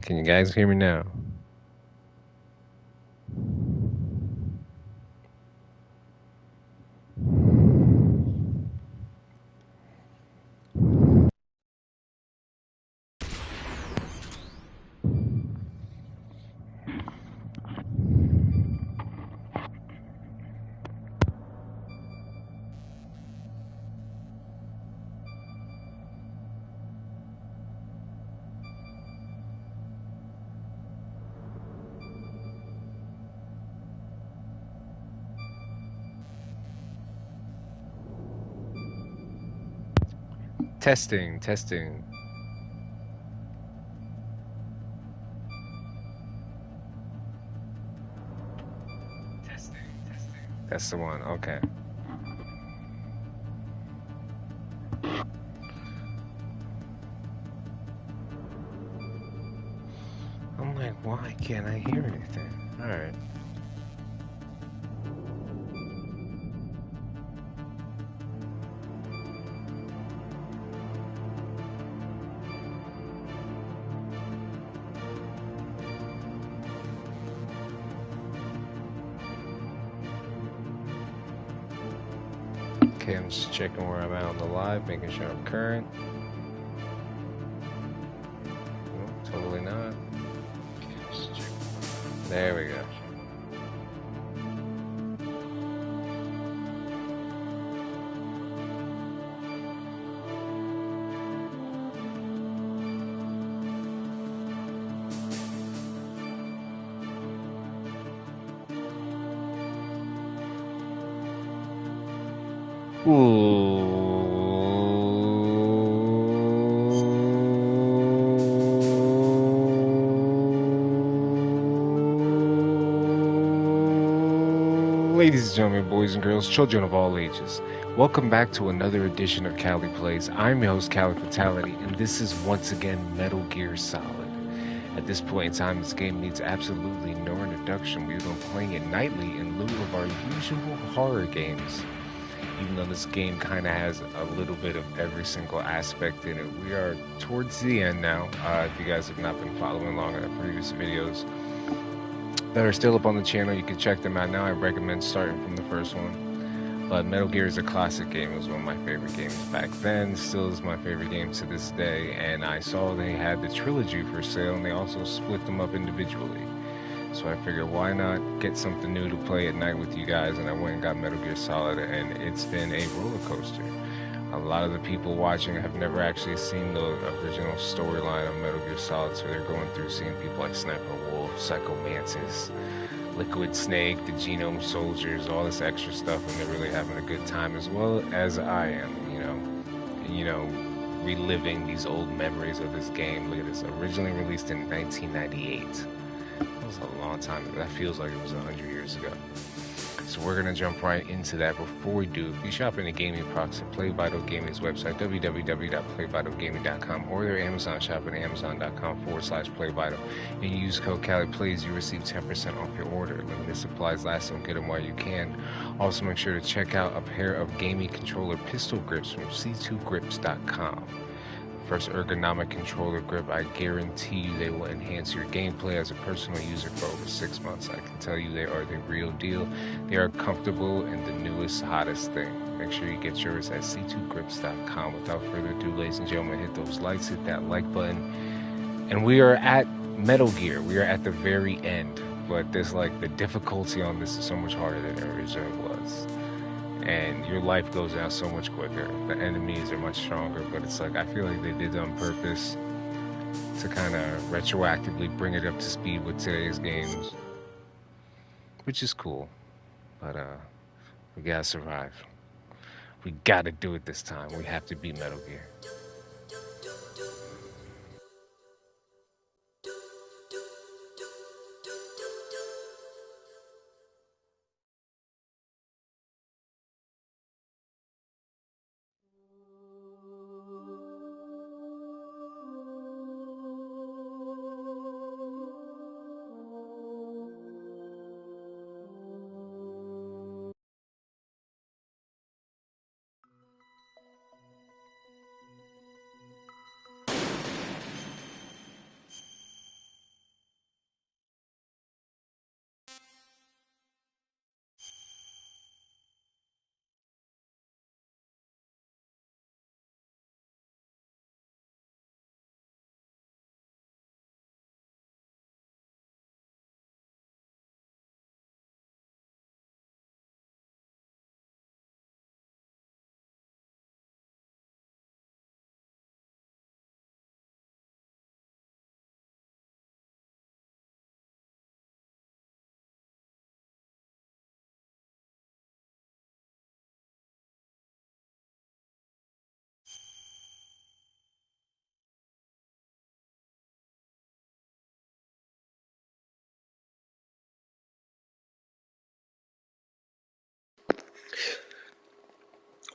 Can you guys hear me now? Testing, testing. That's the one. Okay. I'm like, why can't I hear anything? All right. Okay, I'm just checking where I'm at on the live, making sure I'm current. Nope, totally not. There we go. Ladies and gentlemen, boys and girls, children of all ages, welcome back to another edition of CaliPlays. I'm your host, Cali Fatality, and this is once again Metal Gear Solid. At this point in time, this game needs absolutely no introduction. We've been playing it nightly in lieu of our usual horror games. Even though this game kind of has a little bit of every single aspect in it, we are towards the end now. If you guys have not been following along in our previous videos that are still up on the channel, you can check them out now. I recommend starting from the first one. But Metal Gear is a classic game. It was one of my favorite games back then. Still is my favorite game to this day. And I saw they had the trilogy for sale, and they also split them up individually. So I figured, why not get something new to play at night with you guys? And I went and got Metal Gear Solid, and it's been a roller coaster. A lot of the people watching have never actually seen the original storyline of Metal Gear Solid, so they're going through seeing people like Sniper Wolf, Psycho Mantis, Liquid Snake, the Genome Soldiers, all this extra stuff, and they're really having a good time, as well as I am, you know, reliving these old memories of this game. Look at this, originally released in 1998. That was a long time ago. That feels like it was 100 years ago. So we're going to jump right into that. Before we do, if you shop in the gaming products at Play Vital Gaming's website, www.playvitalgaming.com, or their Amazon shop at amazon.com/playvital, and you use code CaliPlays, you receive 10% off your order. Limited supplies last, so get them while you can. Also, make sure to check out a pair of gaming controller pistol grips from c2grips.com. First ergonomic controller grip, I guarantee you they will enhance your gameplay as a personal user for over 6 months. I can tell you they are the real deal. They are comfortable and the newest, hottest thing. Make sure you get yours at c2grips.com. Without further ado, ladies and gentlemen, hit those likes, hit that like button. And we are at Metal Gear. We are at the very end. But there's like, the difficulty on this is so much harder than it originally was. And your life goes down so much quicker. The enemies are much stronger, but it's like, I feel like they did it on purpose to kind of retroactively bring it up to speed with today's games, which is cool. But we gotta survive. We gotta do it this time. We have to beat Metal Gear.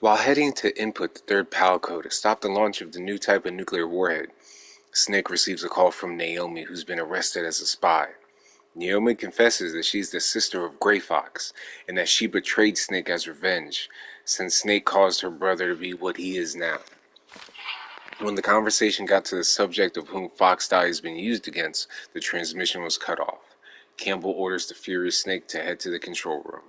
While heading to input the third PAL code to stop the launch of the new type of nuclear warhead, Snake receives a call from Naomi, who's been arrested as a spy. Naomi confesses that she's the sister of Grey Fox, and that she betrayed Snake as revenge, since Snake caused her brother to be what he is now. When the conversation got to the subject of whom Fox dye has been used against, the transmission was cut off. Campbell orders the furious Snake to head to the control room.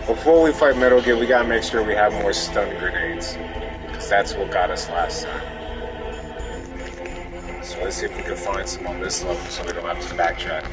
Before we fight Metal Gear, we gotta make sure we have more stun grenades, because that's what got us last time. So let's see if we can find some on this level so we don't have to backtrack.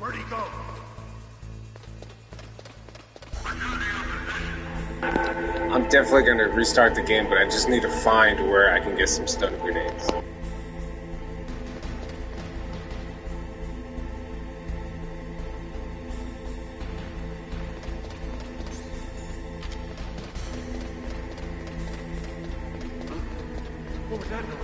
Where'd he go? I'm definitely gonna restart the game, but I just need to find where I can get some stun grenades. What was that noise?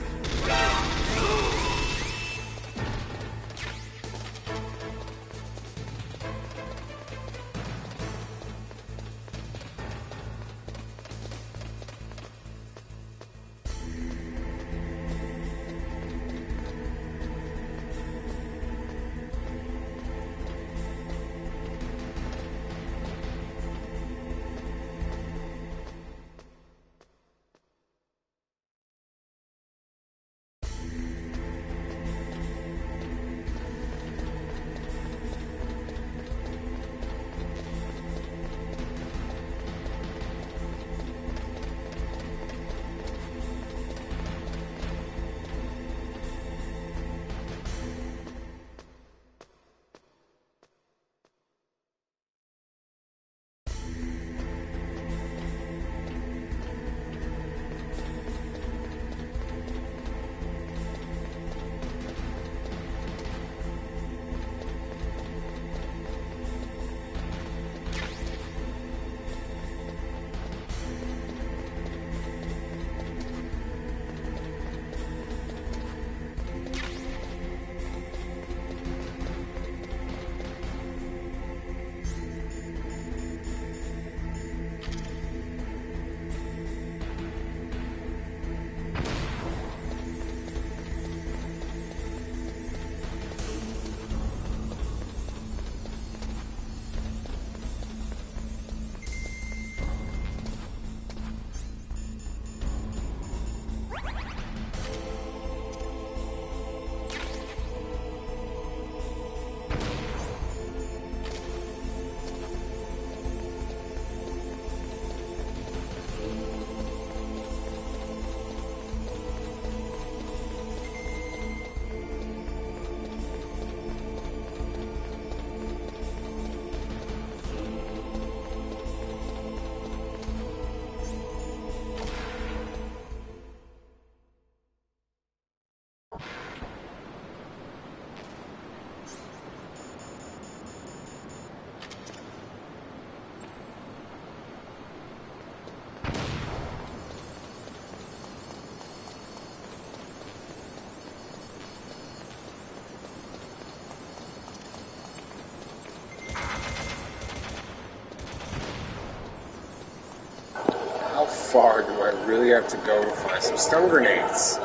far do I really have to go to find some stun grenades?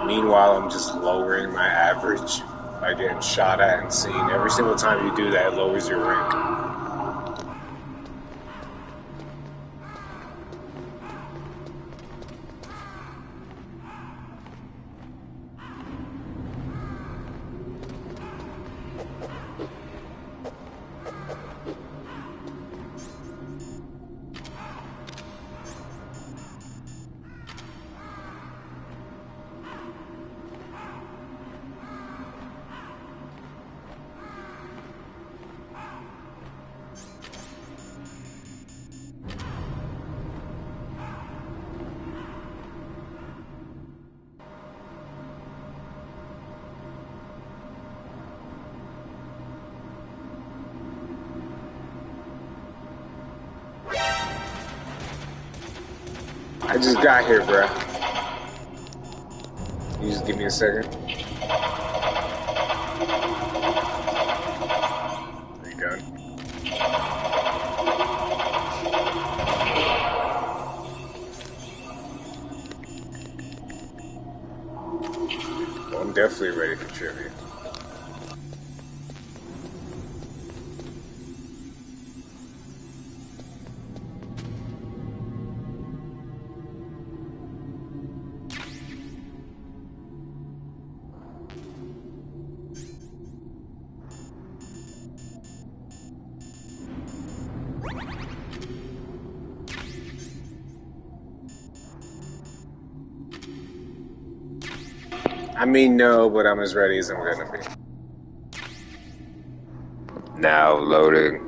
Meanwhile, I'm just lowering my average by getting shot at and seen. Every single time you do that, it lowers your rank. I just got here, bruh. You just give me a second. Are you done? Well, I'm definitely ready for trivia. I mean, no, but I'm as ready as I'm gonna be. Now loading.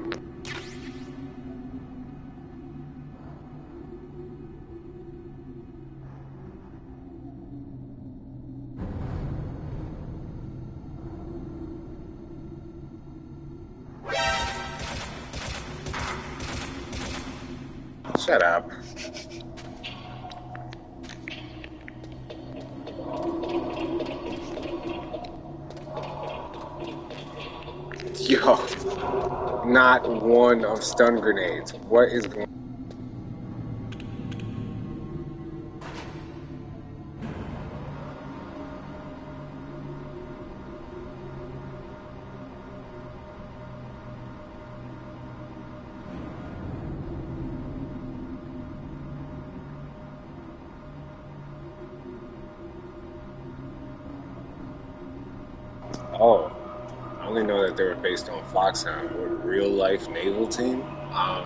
Shut up. Yo, not one of stun grenades. What is going on? Oh, I only know that they were based on Foxhound. What, real life naval team? I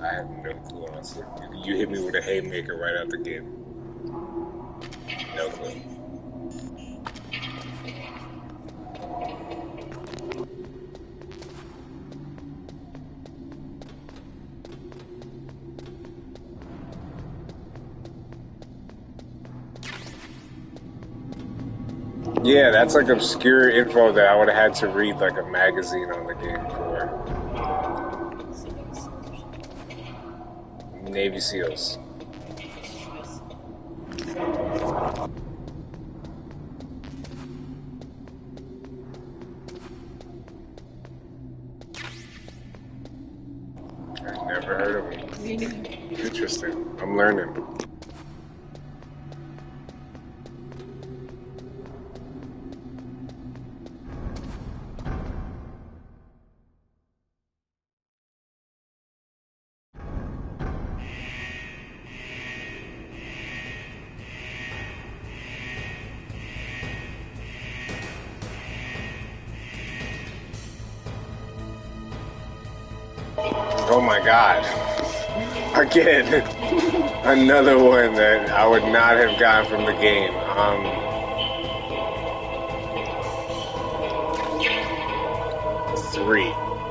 have no clue, honestly. You hit me with a haymaker right out the gate. No clue. Yeah, that's like obscure info that I would have had to read like a magazine on the game for. Navy SEALs. I've never heard of them. Interesting. I'm learning. Oh my god. Again, another one that I would not have gotten from the game.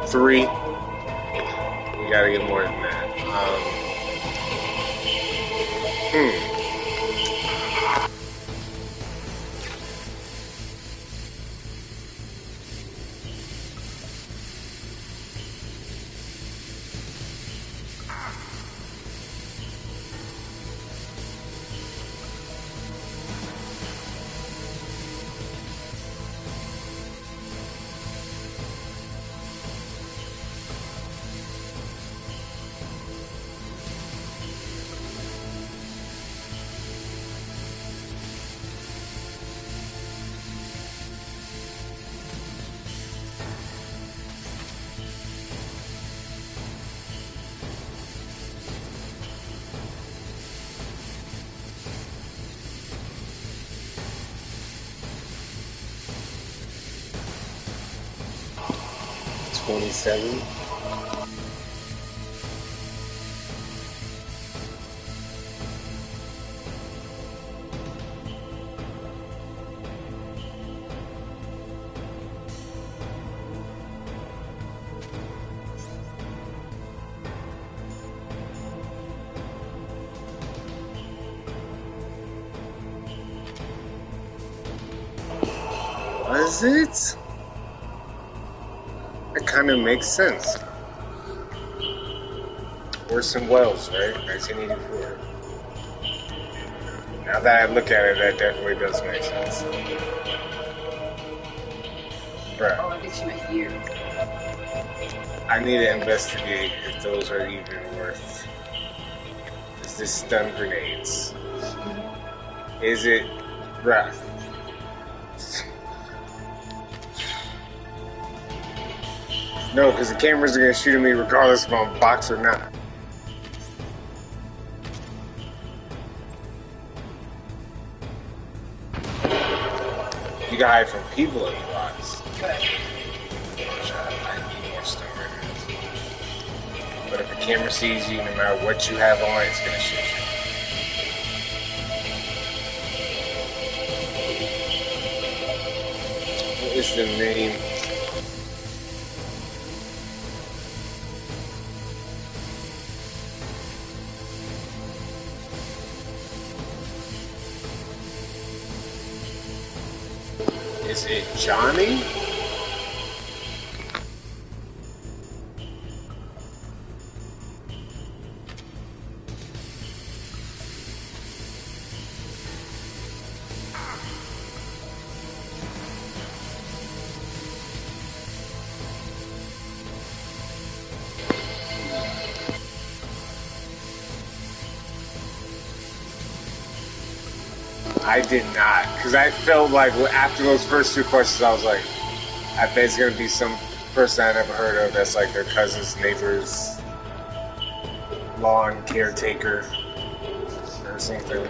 Three. You gotta get more than that. $27. Was it? That kind of makes sense. Orson Welles, right? 1984. Now that I look at it, that definitely does make sense. Bruh. Oh, I think she meant you. I need to investigate if those are even worth. Is this stun grenades? Is it, bruh? No, because the cameras are gonna shoot at me regardless if I'm boxed or not. You can hide from people in the box. I need more stun grenades. But if the camera sees you, no matter what you have on, it's gonna shoot you. What is the name? Is it Johnny? I did not, because I felt like after those first two questions, I was like, I bet it's gonna be some person I never heard of that's like their cousin's neighbor's lawn caretaker or something.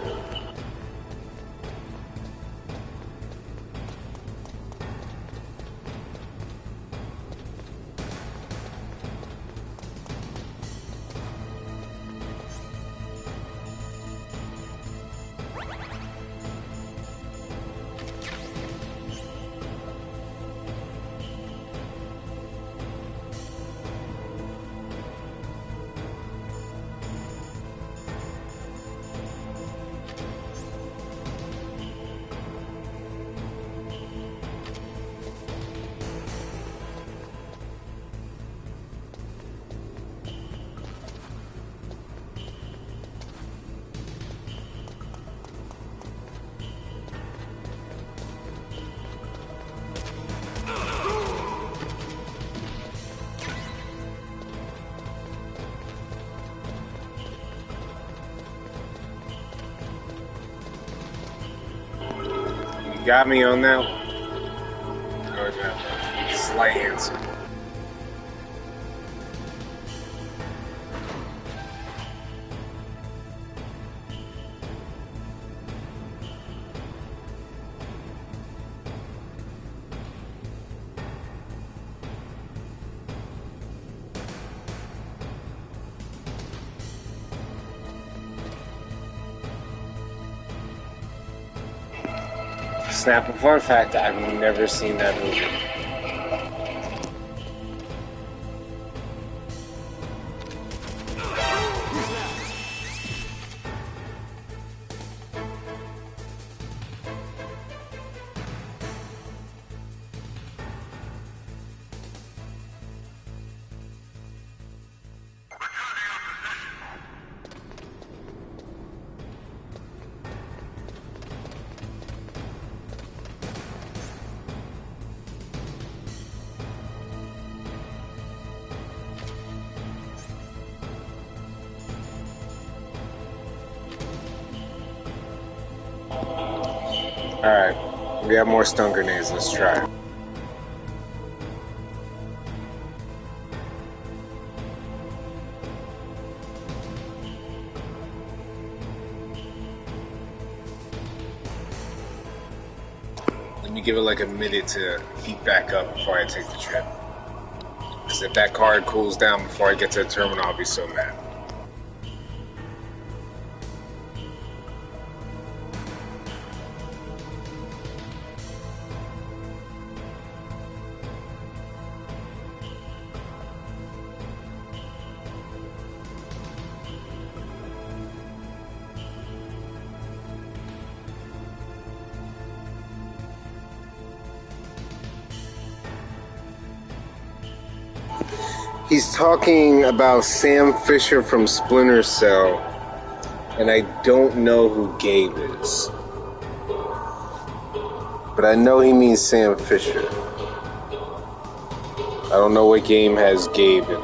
You got me on that one. Oh, yeah. Slight answer. Snap a fun fact, I've never seen that movie. Alright, we have more stun grenades, let's try. Let me give it like a minute to heat back up before I take the trip. Because if that card cools down before I get to the terminal, I'll be so mad. He's talking about Sam Fisher from Splinter Cell, and I don't know who Gabe is. But I know he means Sam Fisher. I don't know what game has Gabe in it.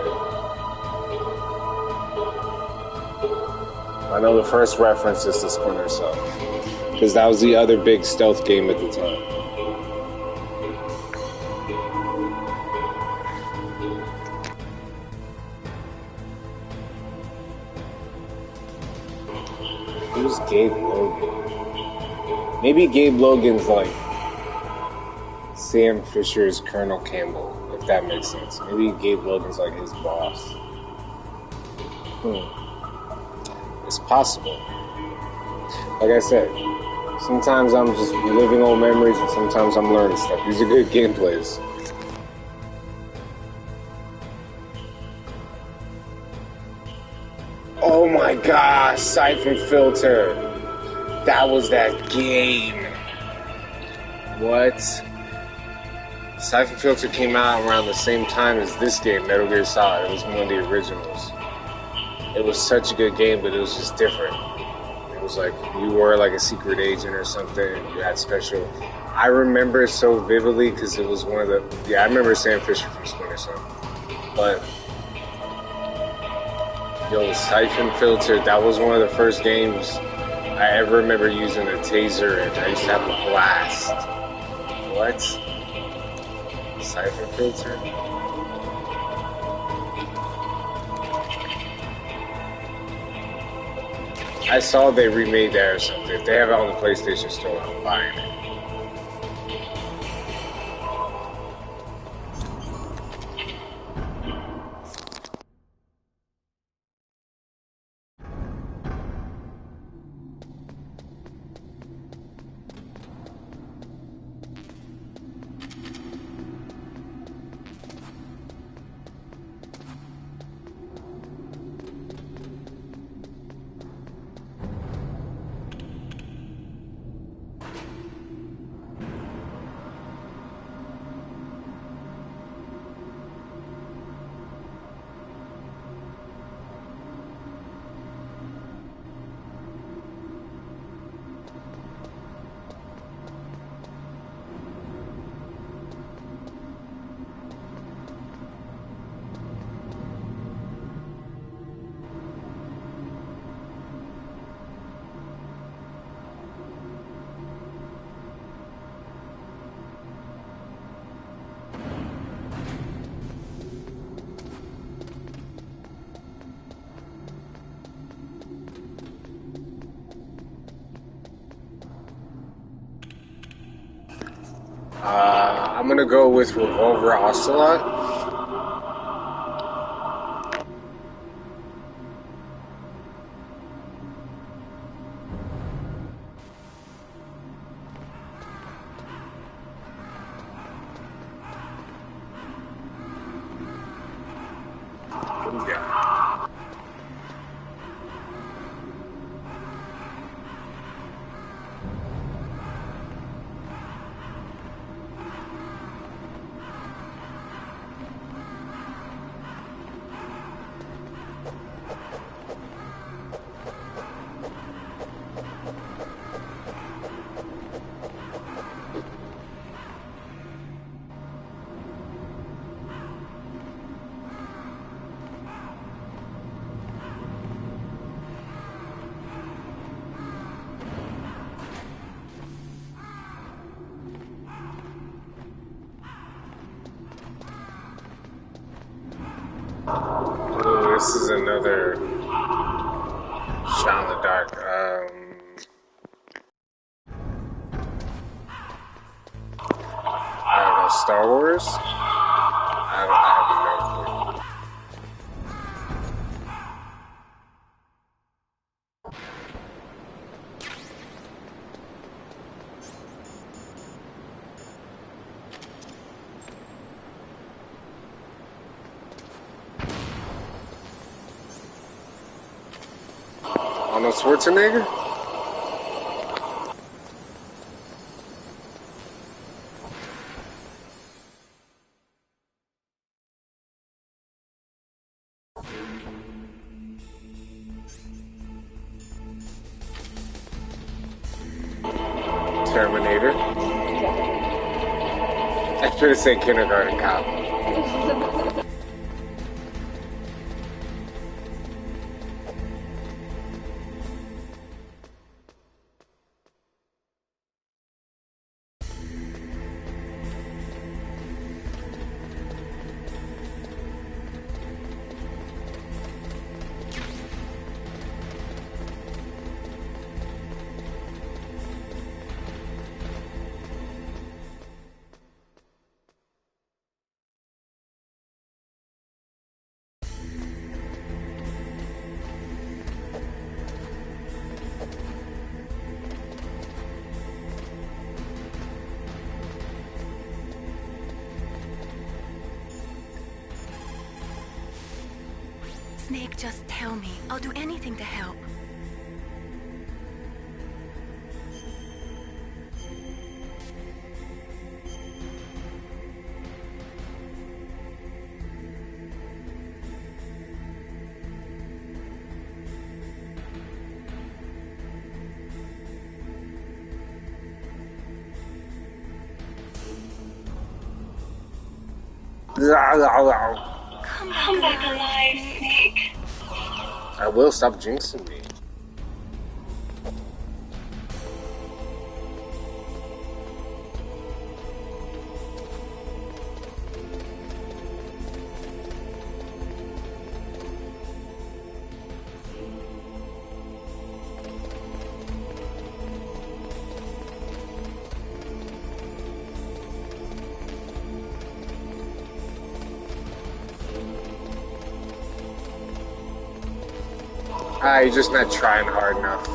I know the first reference is to Splinter Cell, because that was the other big stealth game at the time. Who's Gabe Logan? Maybe Gabe Logan's like Sam Fisher's Colonel Campbell, if that makes sense. Maybe Gabe Logan's like his boss. It's possible. Like I said, sometimes I'm just living old memories and sometimes I'm learning stuff. These are good gameplays. Oh my gosh, Siphon Filter. That was that game. What? Siphon Filter came out around the same time as this game, Metal Gear Solid. It was one of the originals. It was such a good game, but it was just different. It was like you were like a secret agent or something, and you had special. I remember it so vividly because it was one of the. Yeah, I remember Sam Fisher from Splinter Cell. But yo, Siphon Filter, that was one of the first games I ever remember using a taser, and I used to have a blast. What? Siphon Filter? I saw they remade that or something. If they have it on the PlayStation Store, I'm buying it. I'm gonna go with Revolver Ocelot. Oh, this is another shot in the dark. I don't know, Star Wars? I have no clue. Arnold Schwarzenegger? Terminator? I should have said Kindergarten Cop. Snake, just tell me. I'll do anything to help. Come back alive, Snake. I will, stop jinxing me. You're just not trying hard enough.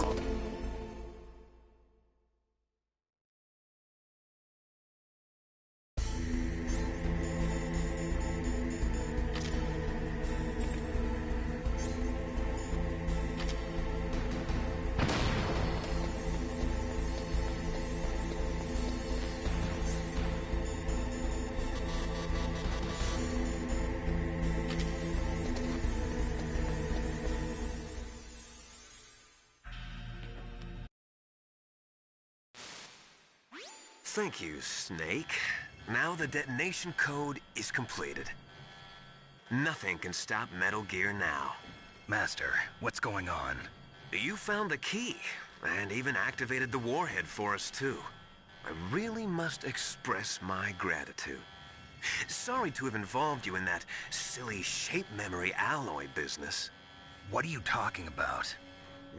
Thank you, Snake. Now the detonation code is completed. Nothing can stop Metal Gear now. Master, what's going on? You found the key, and even activated the warhead for us, too. I really must express my gratitude. Sorry to have involved you in that silly shape memory alloy business. What are you talking about?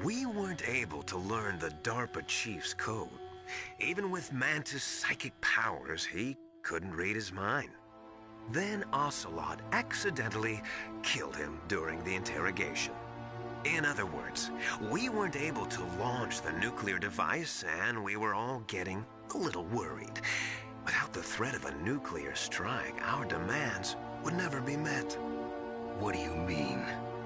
We weren't able to learn the DARPA chief's code. Even with Mantis' psychic powers, he couldn't read his mind. Then Ocelot accidentally killed him during the interrogation. In other words, we weren't able to launch the nuclear device, and we were all getting a little worried. Without the threat of a nuclear strike, our demands would never be met. What do you mean?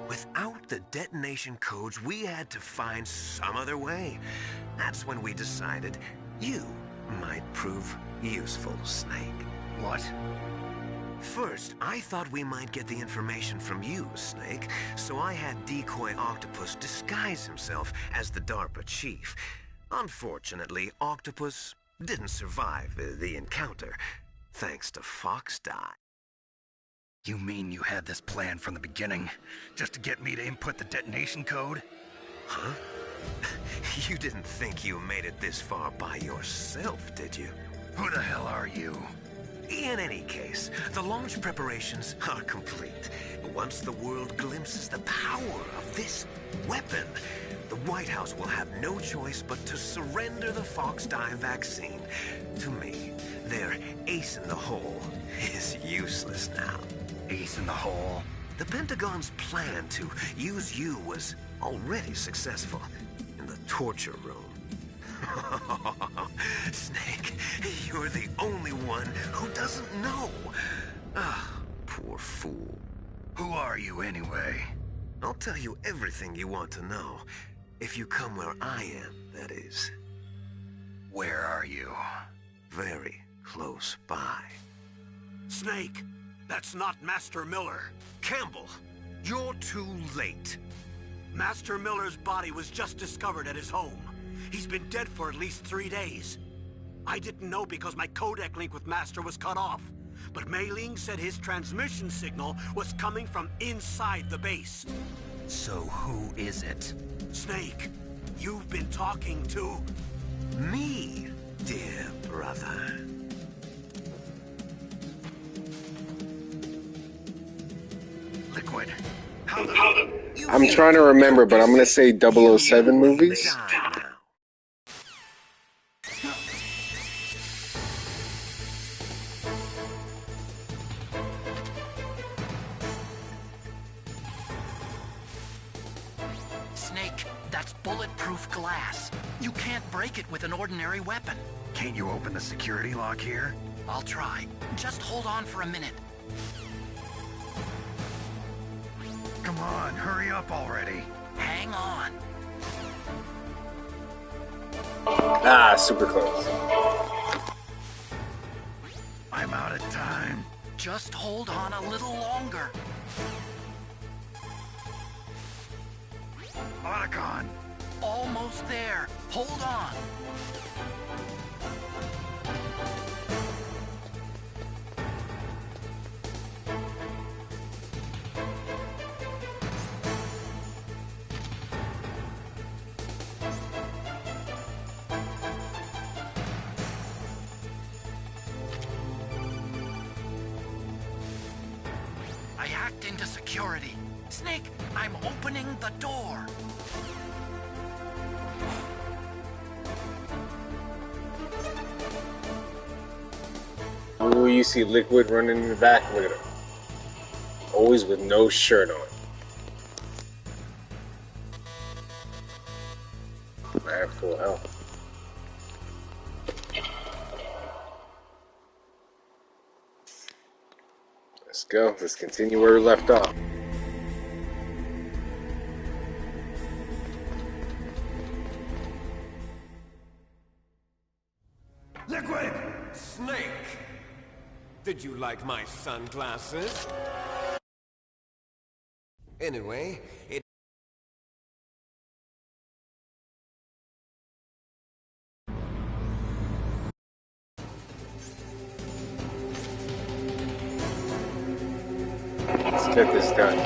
Without the detonation codes, we had to find some other way. That's when we decided you might prove useful, Snake. What? First, I thought we might get the information from you, Snake, so I had Decoy Octopus disguise himself as the DARPA chief. Unfortunately, Octopus didn't survive the encounter, thanks to Fox Die. You mean you had this plan from the beginning, just to get me to input the detonation code? Huh? You didn't think you made it this far by yourself, did you? Who the hell are you? In any case, the launch preparations are complete. Once the world glimpses the power of this weapon, the White House will have no choice but to surrender the Fox Die vaccine. To me, their ace in the hole is useless now. Ace in the hole? The Pentagon's plan to use you was already successful in the torture room. Snake, you're the only one who doesn't know. Ah, poor fool. Who are you anyway? I'll tell you everything you want to know. If you come where I am, that is. Where are you? Very close by. Snake, that's not Master Miller. Campbell, you're too late. Master Miller's body was just discovered at his home. He's been dead for at least 3 days. I didn't know because my codec link with Master was cut off. But Mei Ling said his transmission signal was coming from inside the base. So who is it? Snake, you've been talking to... Me, dear brother. Liquid. How the... I'm trying to remember, but I'm gonna say 007 movies. Snake, that's bulletproof glass. You can't break it with an ordinary weapon. Can't you open the security lock here? I'll try. Just hold on for a minute. Come on, hurry up already. Hang on. Ah, super close. I'm out of time. Just hold on a little longer. Otacon. Almost there. Hold on. I hacked into security. Snake, I'm opening the door. Oh, you see Liquid running in the back. Look at him. Always with no shirt on. Full health. Let's go. Let's continue where we left off. Liquid! Snake! Did you like my sunglasses? Anyway, it... Let's get this done.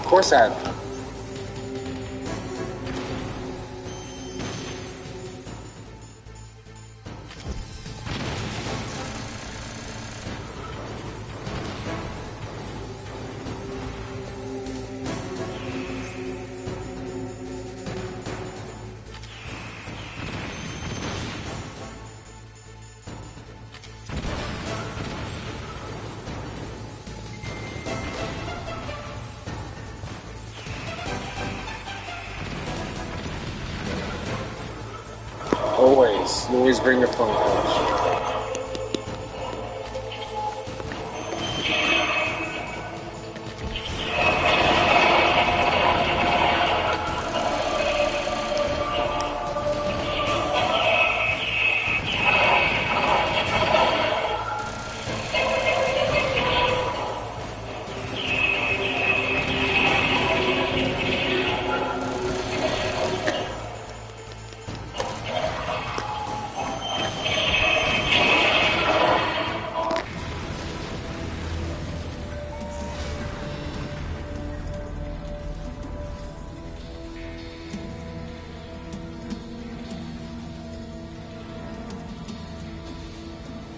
Of course I have. Always bring your phone coach.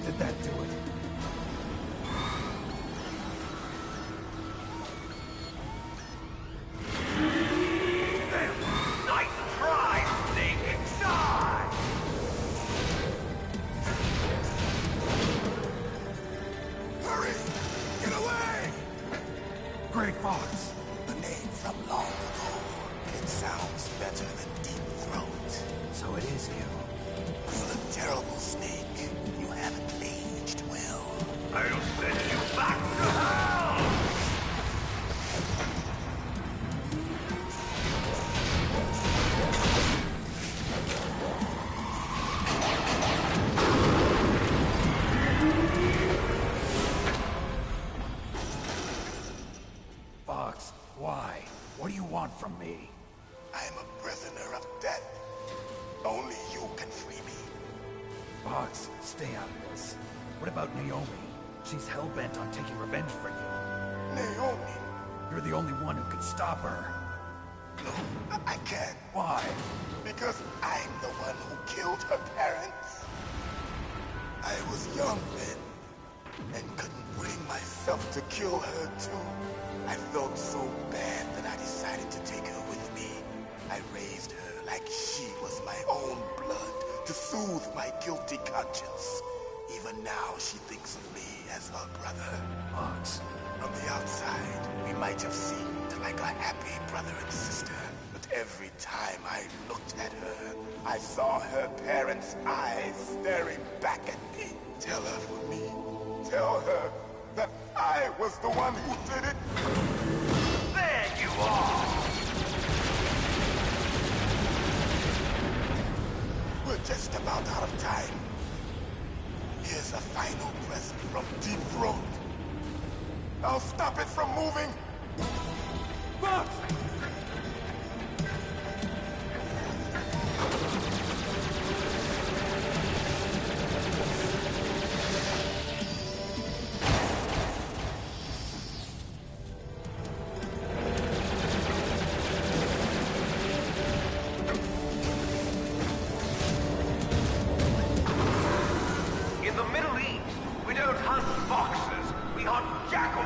Did that do it? Damn. Fox, stay out of this. What about Naomi? She's hell-bent on taking revenge for you. Naomi? You're the only one who can stop her. No, I can't. Why? Because I'm the one who killed her parents. I was young then, and couldn't bring myself to kill her too. I felt so bad that I decided to take her with me. I raised her like she was my own blood, to soothe my guilty conscience. Even now, she thinks of me as her brother. Fox. From the outside, we might have seemed like a happy brother and sister. But every time I looked at her, I saw her parents' eyes staring back at me. Tell her for me. Tell her that I was the one who did it. There you are! We're just about out of time. Here's a final present from Deep Throat. I'll stop it from moving. Fox! In the Middle East, we don't hunt foxes, we hunt jackals.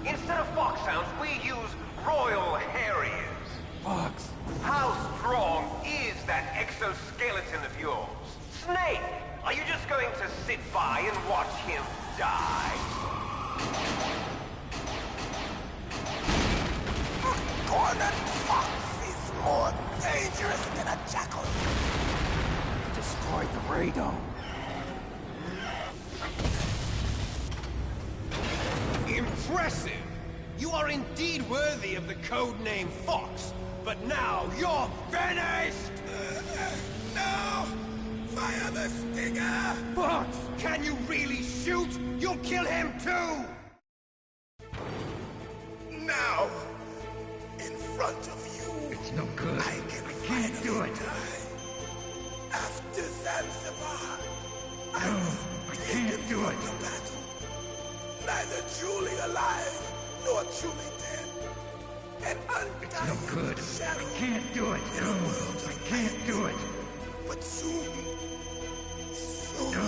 Instead of foxhounds, we use Royal Harriers. Fox! How strong is that exoskeleton of yours? Snake, are you just going to sit by and watch him die? A cornered fox is more dangerous than a jackal. Destroyed the radome. Impressive! You are indeed worthy of the codename Fox, but now you're finished! No! Fire the stinger! Fox! Can you really shoot? You'll kill him too! Now! In front of you! It's no good. I can't do it. Die. After Zanzibar, No, I can't do it. the battle. Neither truly alive, nor truly dead. An undying It's no good. shadow I can't do it. in a No, world I of can't do it. But soon, No,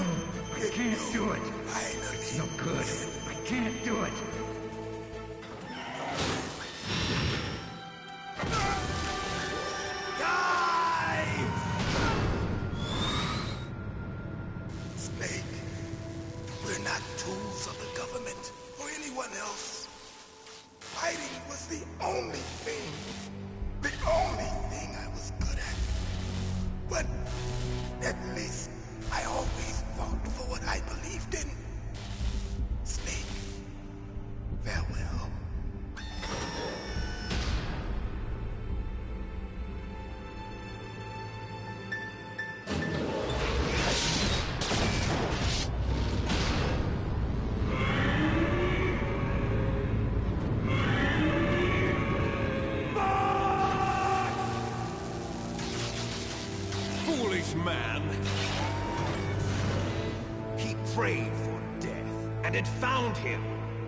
I can't will do it. finally It's no good. I can't do it. Snake, we're not tools of the government or anyone else. Fighting was the only thing I was good at. But at least I always fought for what I believed in. Snake, farewell. Foolish man! He prayed for death, and it found him.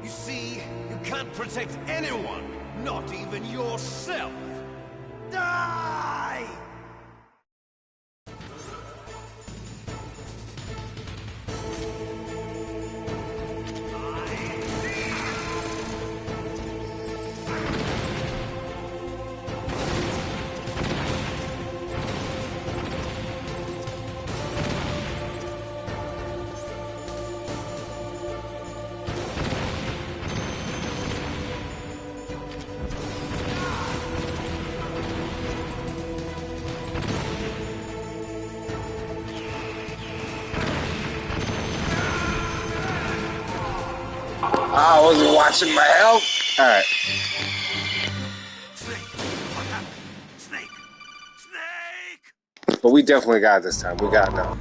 You see, you can't protect anyone, not even yourself. Die! I wasn't watching my health. All right. Snake, what happened? Snake! Snake! But we definitely got it this time. We got it now.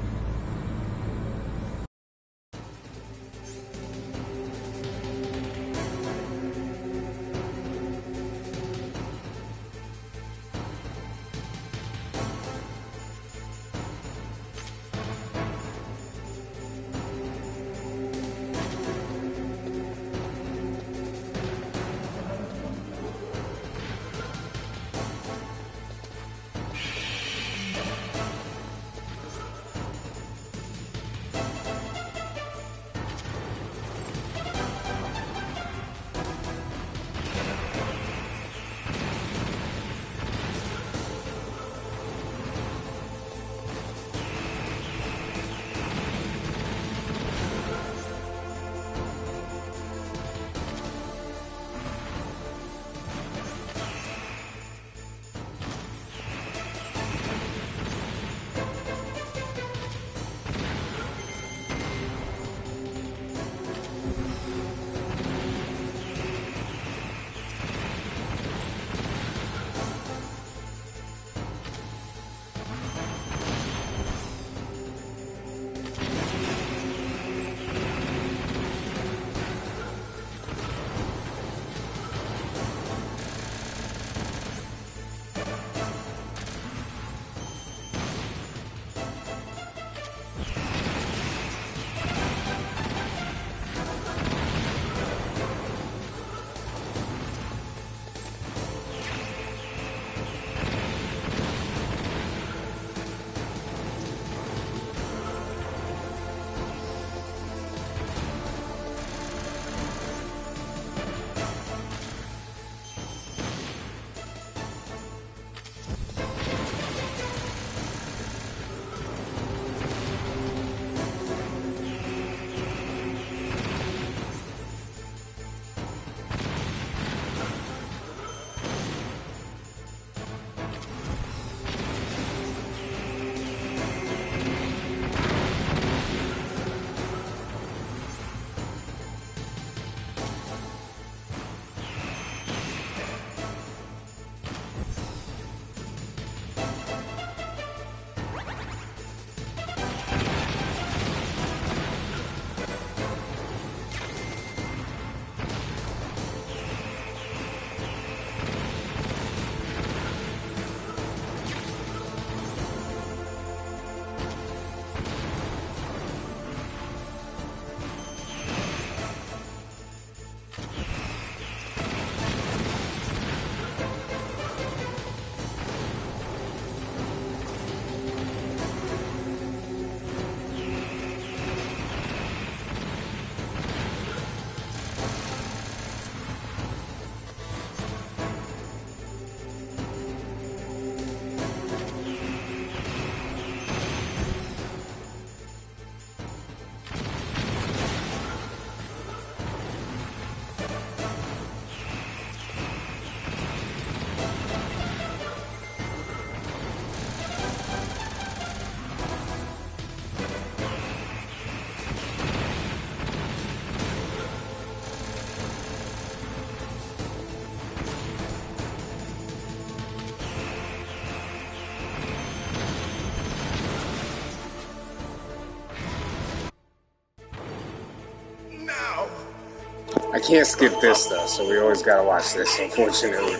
I can't skip this though, so we always gotta watch this, unfortunately.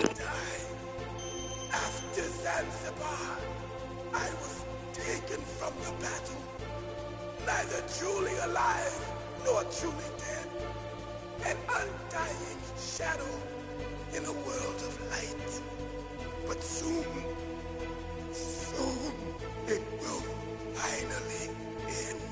After Zanzibar, I was taken from the battle, neither truly alive nor truly dead. An undying shadow in a world of light. But soon it will finally end.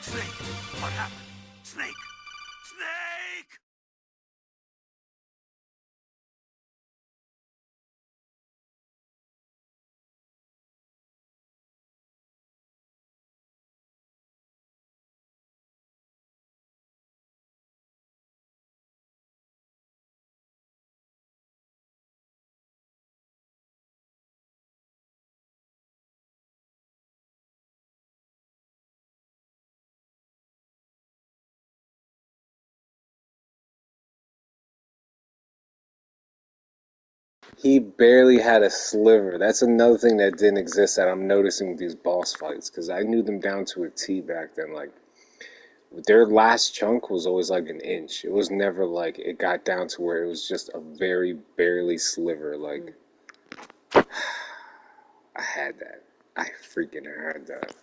Snake! What happened? Snake! Snake! He barely had a sliver. That's another thing that didn't exist that I'm noticing with these boss fights, because I knew them down to a T back then. Like, their last chunk was always like an inch. It was never like it got down to where it was just a very barely sliver. Like, I had that. I freaking had that.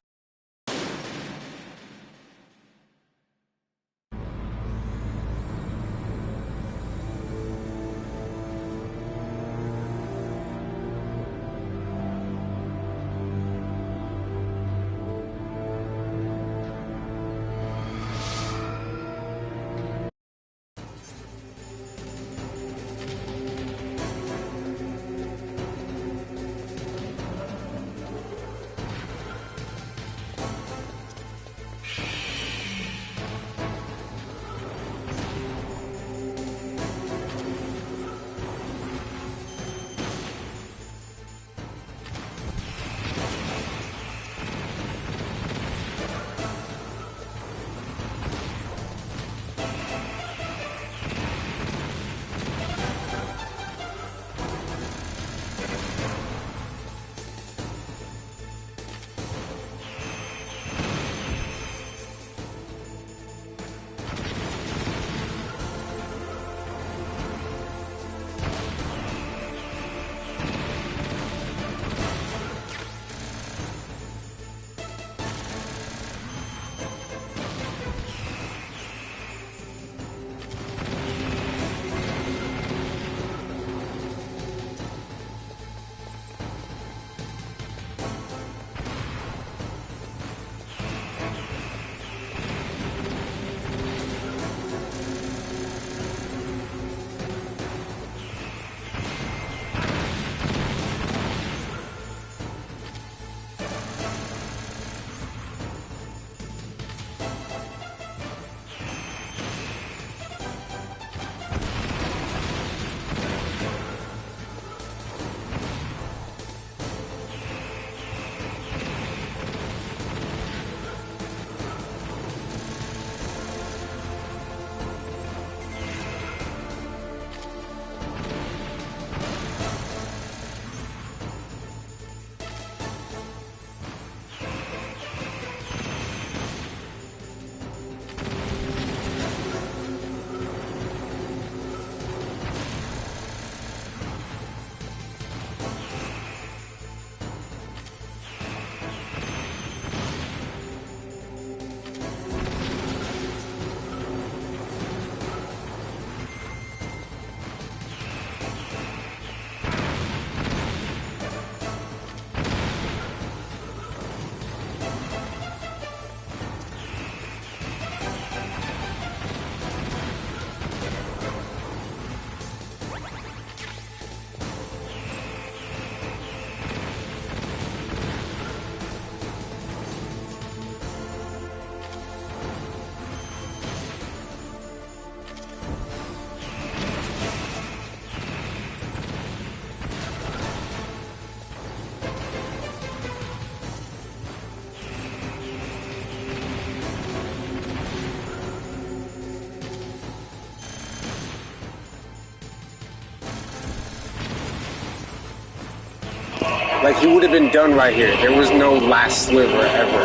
Like, he would have been done right here. There was no last sliver ever.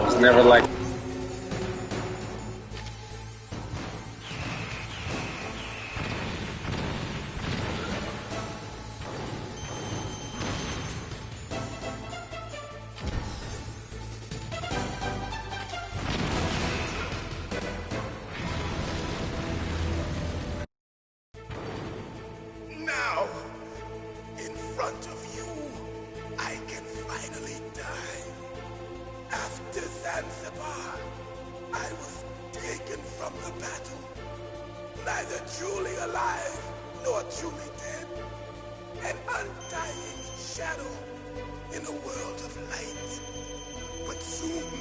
It was never like... Now, in front of you, I can finally die. After Zanzibar, I was taken from the battle, neither truly alive nor truly dead. An undying shadow in a world of light. But soon,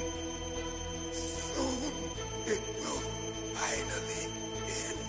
it will finally end.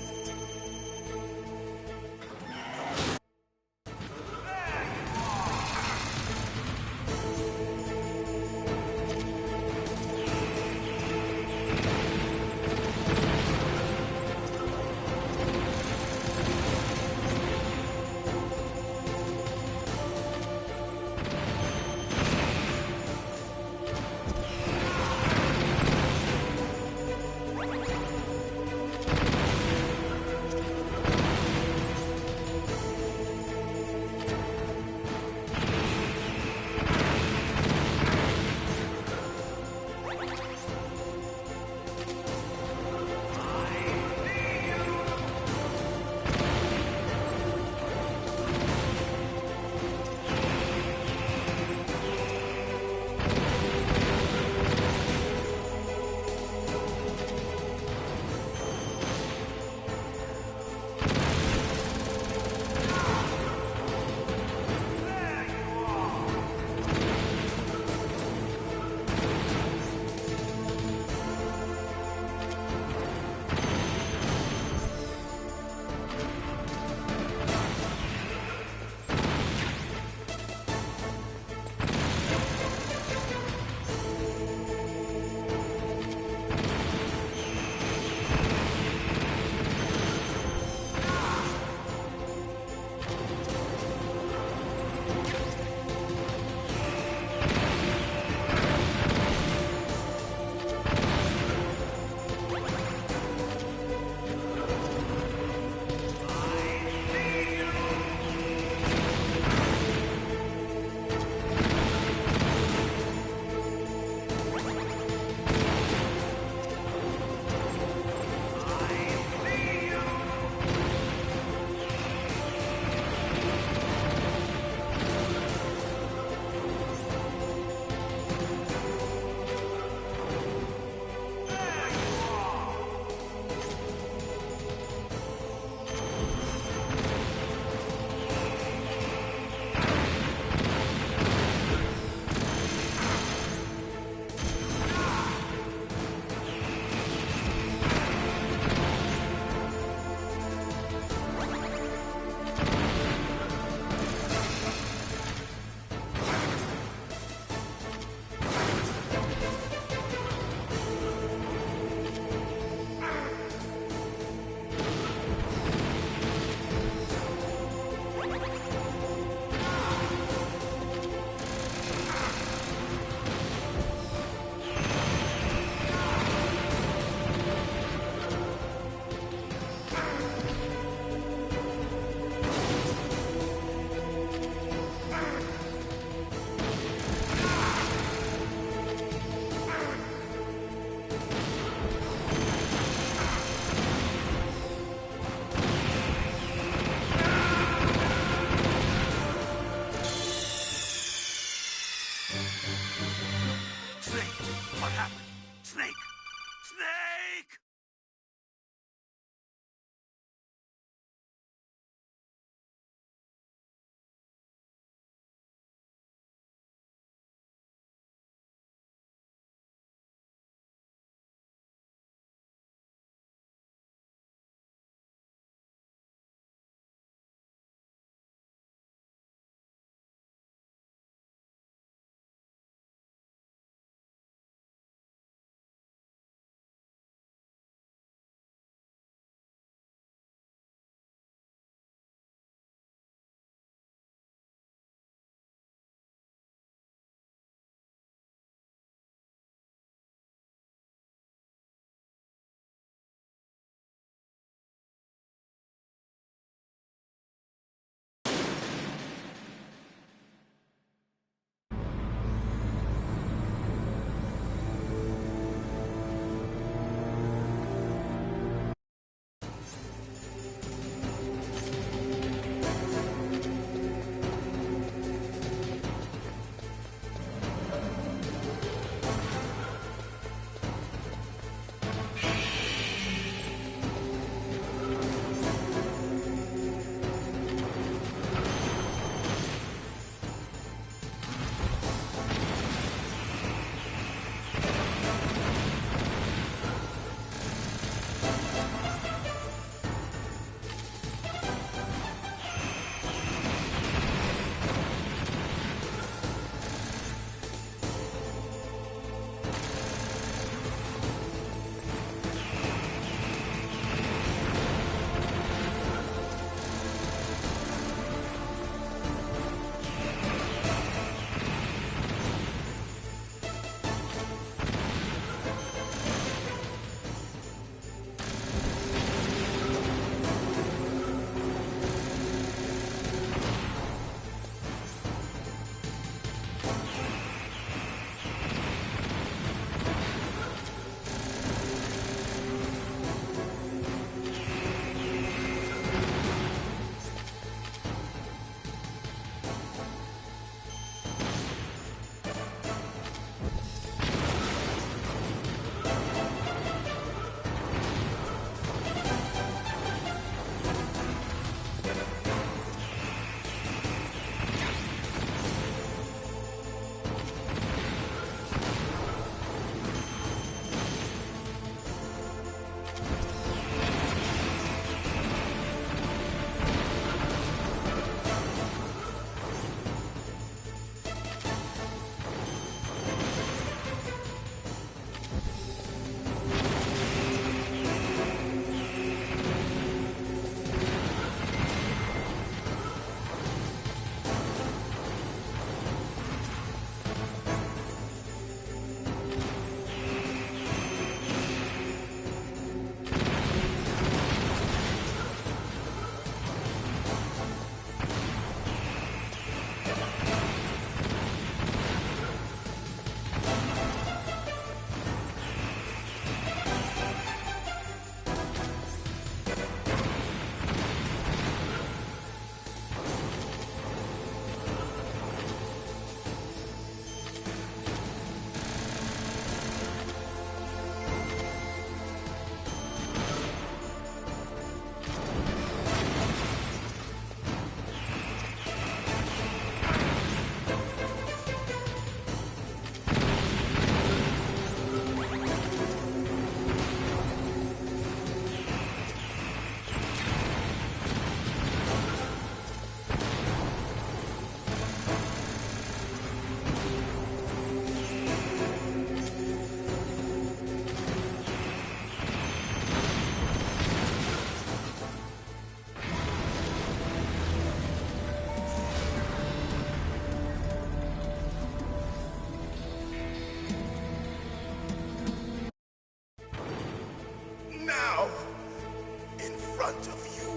front of you,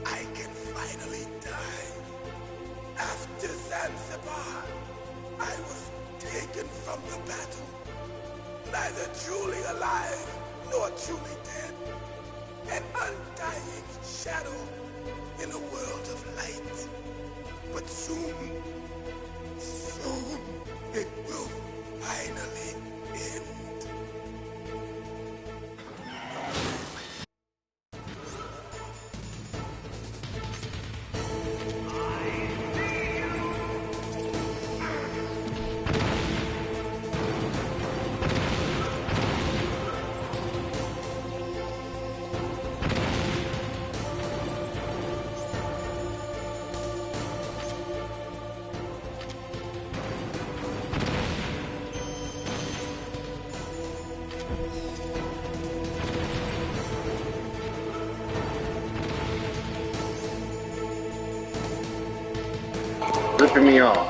I can finally die. After Zanzibar, I was taken from the battle, neither truly alive nor truly dead. An undying shadow in a world of light. But soon, it will finally end. Ripping me off.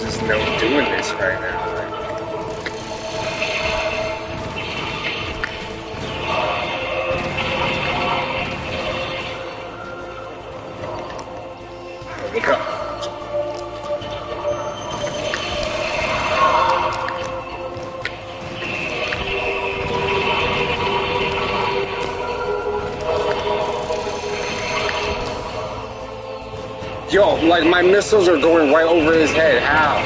There's no doing this right now. Look up. Yo, like my missiles are going right over his head. How?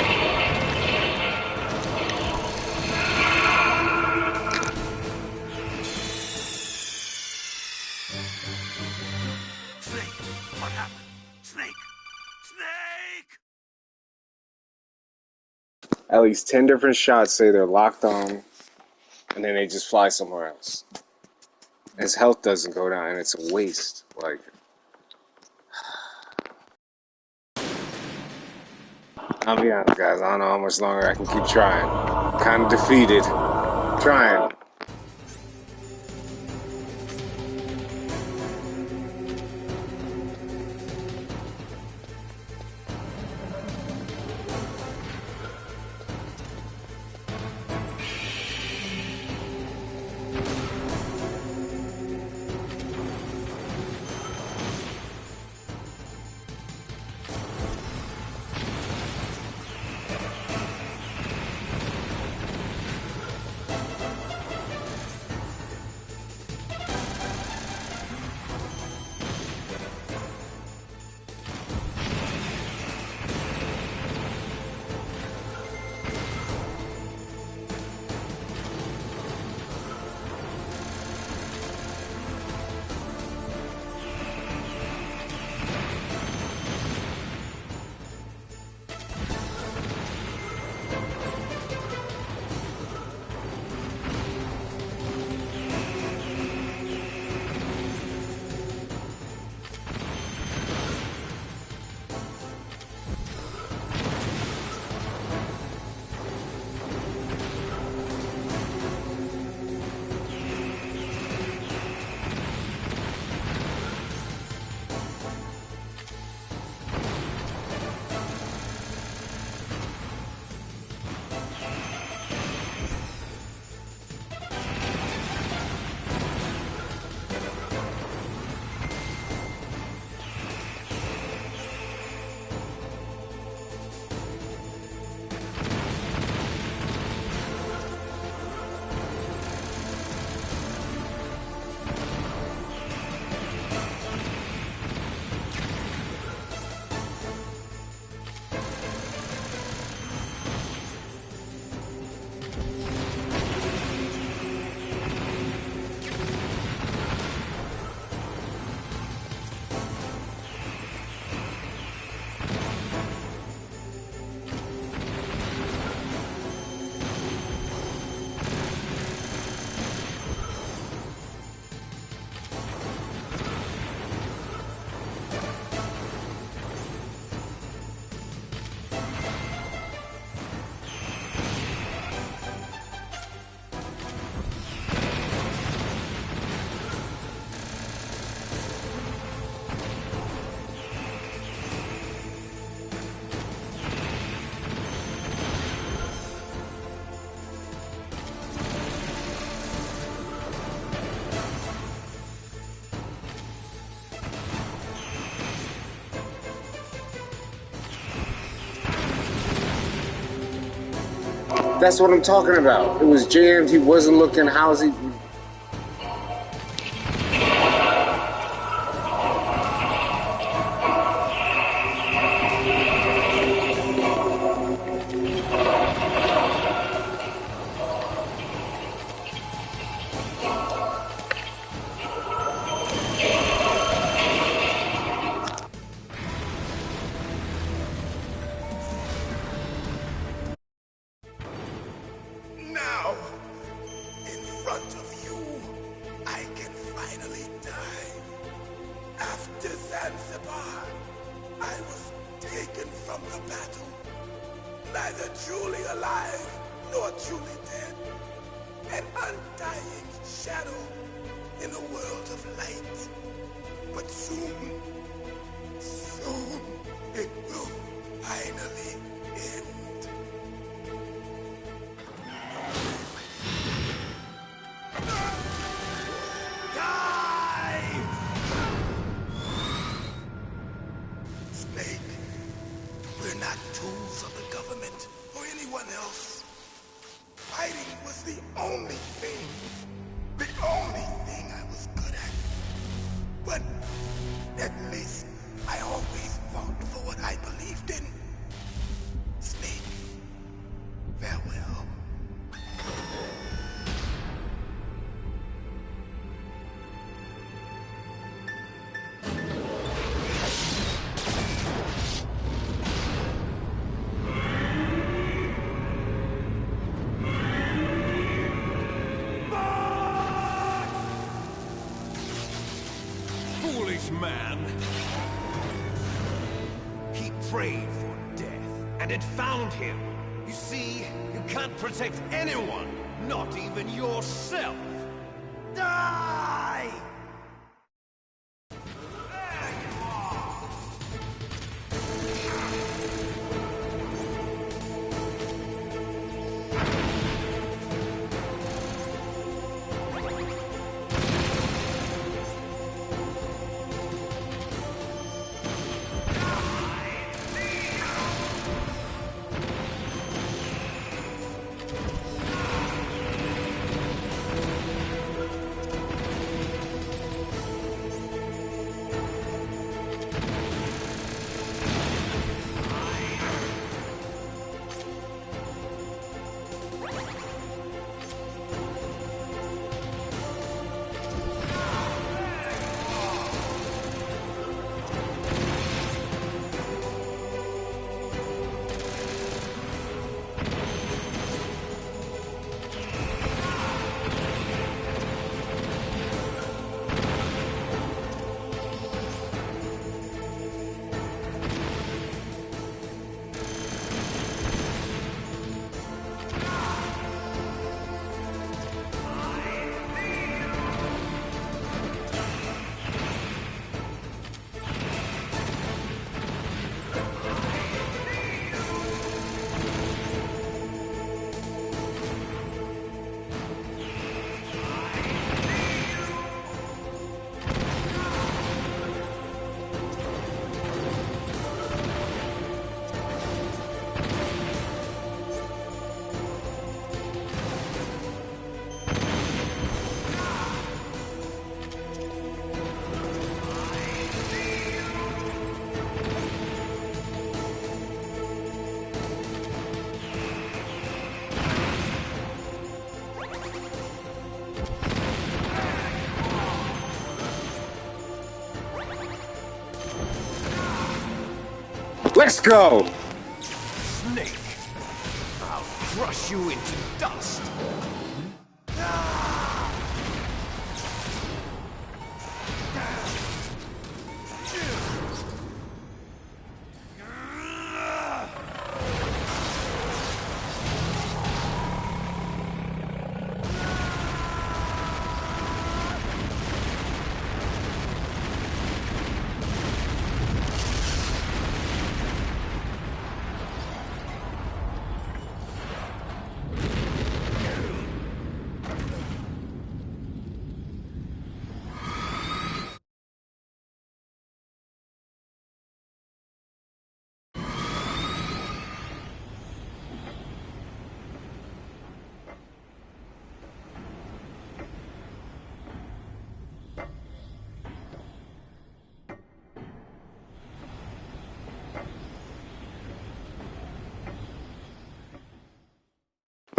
Snake, what happened? Snake! Snake! At least 10 different shots say they're locked on, and then they just fly somewhere else. His health doesn't go down, and it's a waste. Like, I'll be honest, guys. I don't know how much longer I can keep trying. Kind of defeated. Trying. That's what I'm talking about. It was jammed. He wasn't looking. How's he? Now, in front of you, I can finally die. After Zanzibar, I was taken from the battle, neither truly alive nor truly dead. An undying shadow in a world of light. But soon, it will finally end. Snake, we're not tools of the government or anyone else. Fighting was the only thing I was good at. But at least I always fought for what I believed in. Snake, farewell. Foolish man. He prayed for death, and it found him. You see, you can't protect anyone, not even yourself. Die! Let's go! Snake, I'll crush you into dust.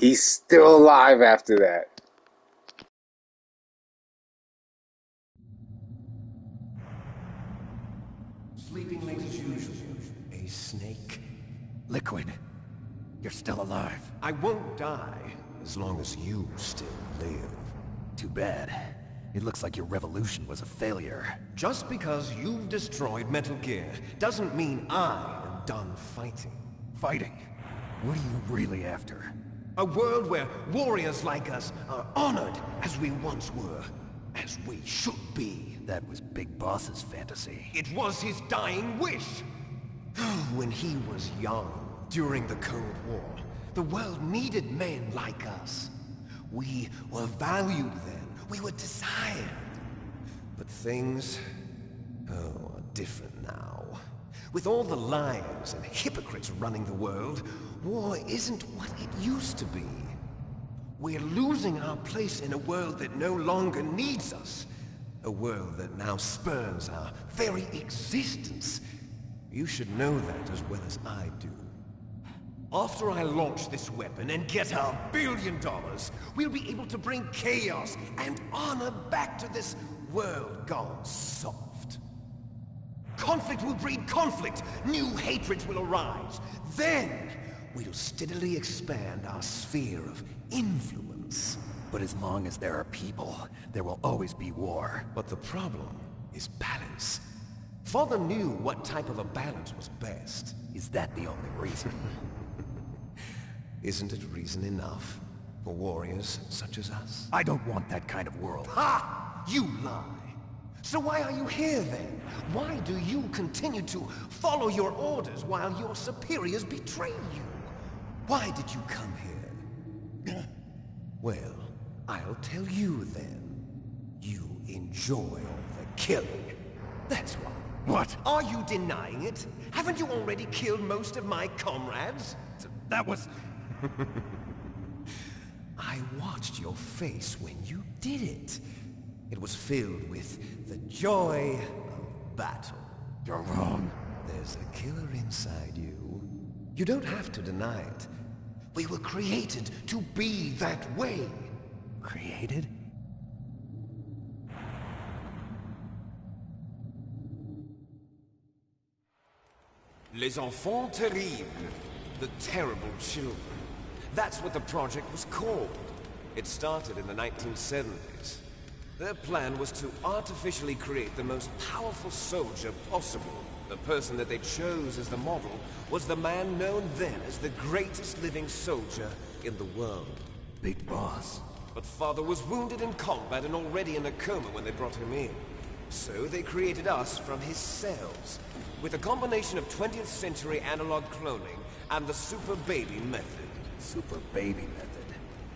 He's still alive after that. Sleeping late as usual. A snake. Liquid, you're still alive. I won't die as long as you still live. Too bad. It looks like your revolution was a failure. Just because you've destroyed Metal Gear doesn't mean I am done fighting. Fighting? What are you really after? A world where warriors like us are honored as we once were, as we should be. That was Big Boss's fantasy. It was his dying wish. When he was young, during the Cold War, the world needed men like us. We were valued then. We were desired. But things, are different now. With all the liars and hypocrites running the world, war isn't what it used to be. We're losing our place in a world that no longer needs us. A world that now spurns our very existence. You should know that as well as I do. After I launch this weapon and get our $1 billion, we'll be able to bring chaos and honor back to this world gone soft. Conflict will breed conflict. New hatreds will arise. Then, we'll steadily expand our sphere of influence. But as long as there are people, there will always be war. But the problem is balance. Father knew what type of a balance was best. Is that the only reason? Isn't it reason enough for warriors such as us? I don't want that kind of world. Ha! You lie! So why are you here then? Why do you continue to follow your orders while your superiors betray you? Why did you come here? Well, I'll tell you then. You enjoy all the killing. That's why. What? Are you denying it? Haven't you already killed most of my comrades? That was... I watched your face when you did it. It was filled with the joy of battle. You're wrong. There's a killer inside you. You don't have to deny it. We were created to be that way. Created? Les enfants terribles. The terrible children. That's what the project was called. It started in the 1970s. Their plan was to artificially create the most powerful soldier possible. The person that they chose as the model was the man known then as the greatest living soldier in the world. Big Boss. But Father was wounded in combat and already in a coma when they brought him in. So they created us from his cells, with a combination of 20th century analog cloning and the super baby method. Super baby method.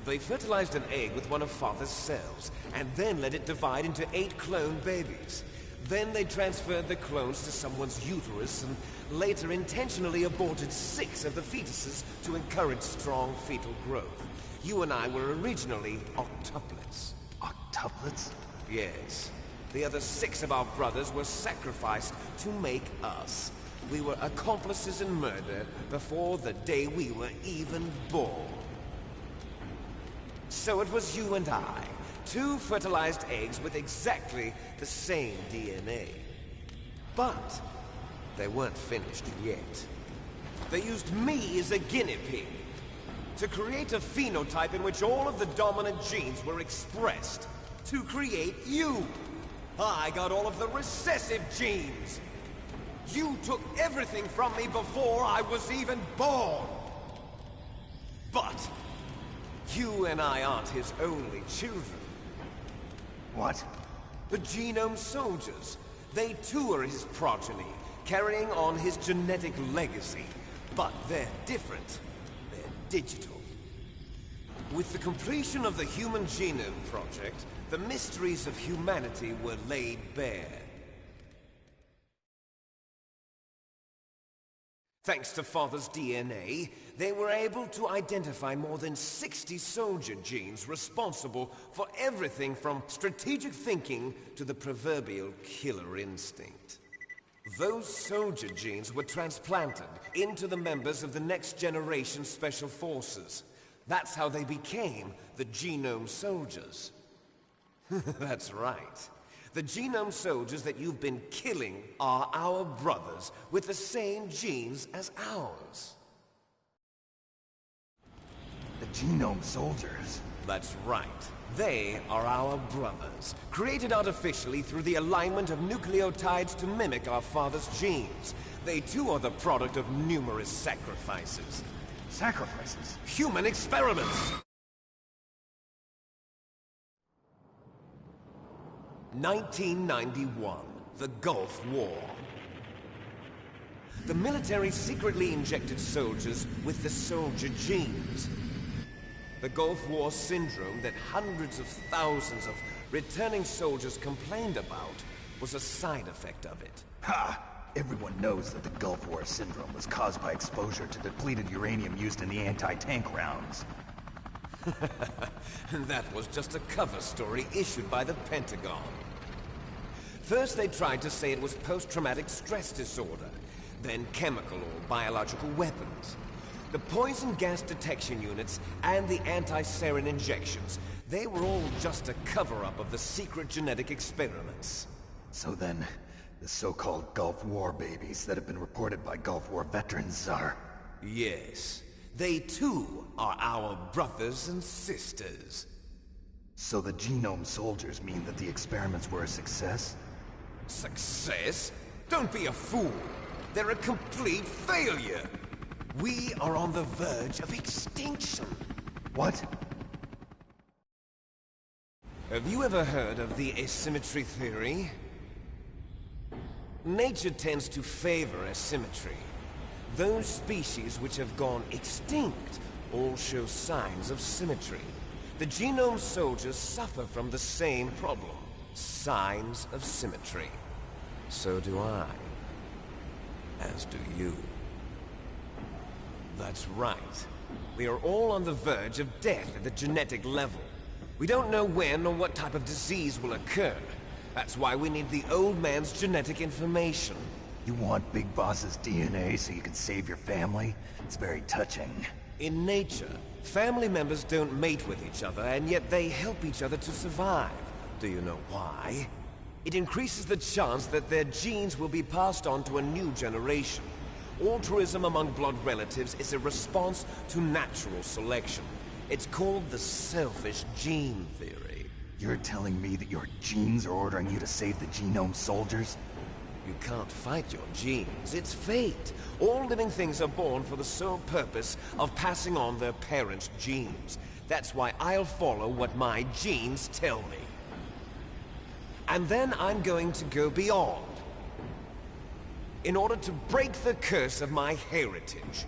They fertilized an egg with one of Father's cells, and then let it divide into 8 clone babies. Then they transferred the clones to someone's uterus, and later intentionally aborted 6 of the fetuses to encourage strong fetal growth. You and I were originally octuplets. Octuplets? Yes. The other 6 of our brothers were sacrificed to make us. We were accomplices in murder before the day we were even born. So it was you and I, 2 fertilized eggs with exactly the same DNA. But they weren't finished yet. They used me as a guinea pig to create a phenotype in which all of the dominant genes were expressed. To create you. I got all of the recessive genes. You took everything from me before I was even born. But you and I aren't his only children. What? The genome soldiers. They too are his progeny, carrying on his genetic legacy. But they're different. They're digital. With the completion of the Human Genome Project, the mysteries of humanity were laid bare. Thanks to Father's DNA, they were able to identify more than 60 soldier genes responsible for everything from strategic thinking to the proverbial killer instinct. Those soldier genes were transplanted into the members of the next generation special forces. That's how they became the Genome Soldiers. That's right. The Genome Soldiers that you've been killing are our brothers with the same genes as ours. The Genome Soldiers? That's right. They are our brothers, created artificially through the alignment of nucleotides to mimic our father's genes. They too are the product of numerous sacrifices. Sacrifices? Human experiments! 1991, the Gulf War. The military secretly injected soldiers with the soldier genes. The Gulf War syndrome that hundreds of thousands of returning soldiers complained about was a side effect of it. Ha! Everyone knows that the Gulf War syndrome was caused by exposure to depleted uranium used in the anti-tank rounds. That was just a cover story issued by the Pentagon. First they tried to say it was post-traumatic stress disorder, then chemical or biological weapons. The poison gas detection units and the anti-sarin injections, they were all just a cover-up of the secret genetic experiments. So then, the so-called Gulf War babies that have been reported by Gulf War veterans are... Yes. They too are our brothers and sisters. So the Genome Soldiers mean that the experiments were a success? Success? Don't be a fool. They're a complete failure. We are on the verge of extinction. What? Have you ever heard of the asymmetry theory? Nature tends to favor asymmetry. Those species which have gone extinct all show signs of symmetry. The Genome Soldiers suffer from the same problem. Signs of symmetry. So do I. As do you. That's right. We are all on the verge of death at the genetic level. We don't know when or what type of disease will occur. That's why we need the old man's genetic information. You want Big Boss's DNA so you can save your family? It's very touching. In nature, family members don't mate with each other, and yet they help each other to survive. Do you know why? It increases the chance that their genes will be passed on to a new generation. Altruism among blood relatives is a response to natural selection. It's called the selfish gene theory. You're telling me that your genes are ordering you to save the Genome Soldiers? You can't fight your genes. It's fate. All living things are born for the sole purpose of passing on their parents' genes. That's why I'll follow what my genes tell me. And then I'm going to go beyond. In order to break the curse of my heritage.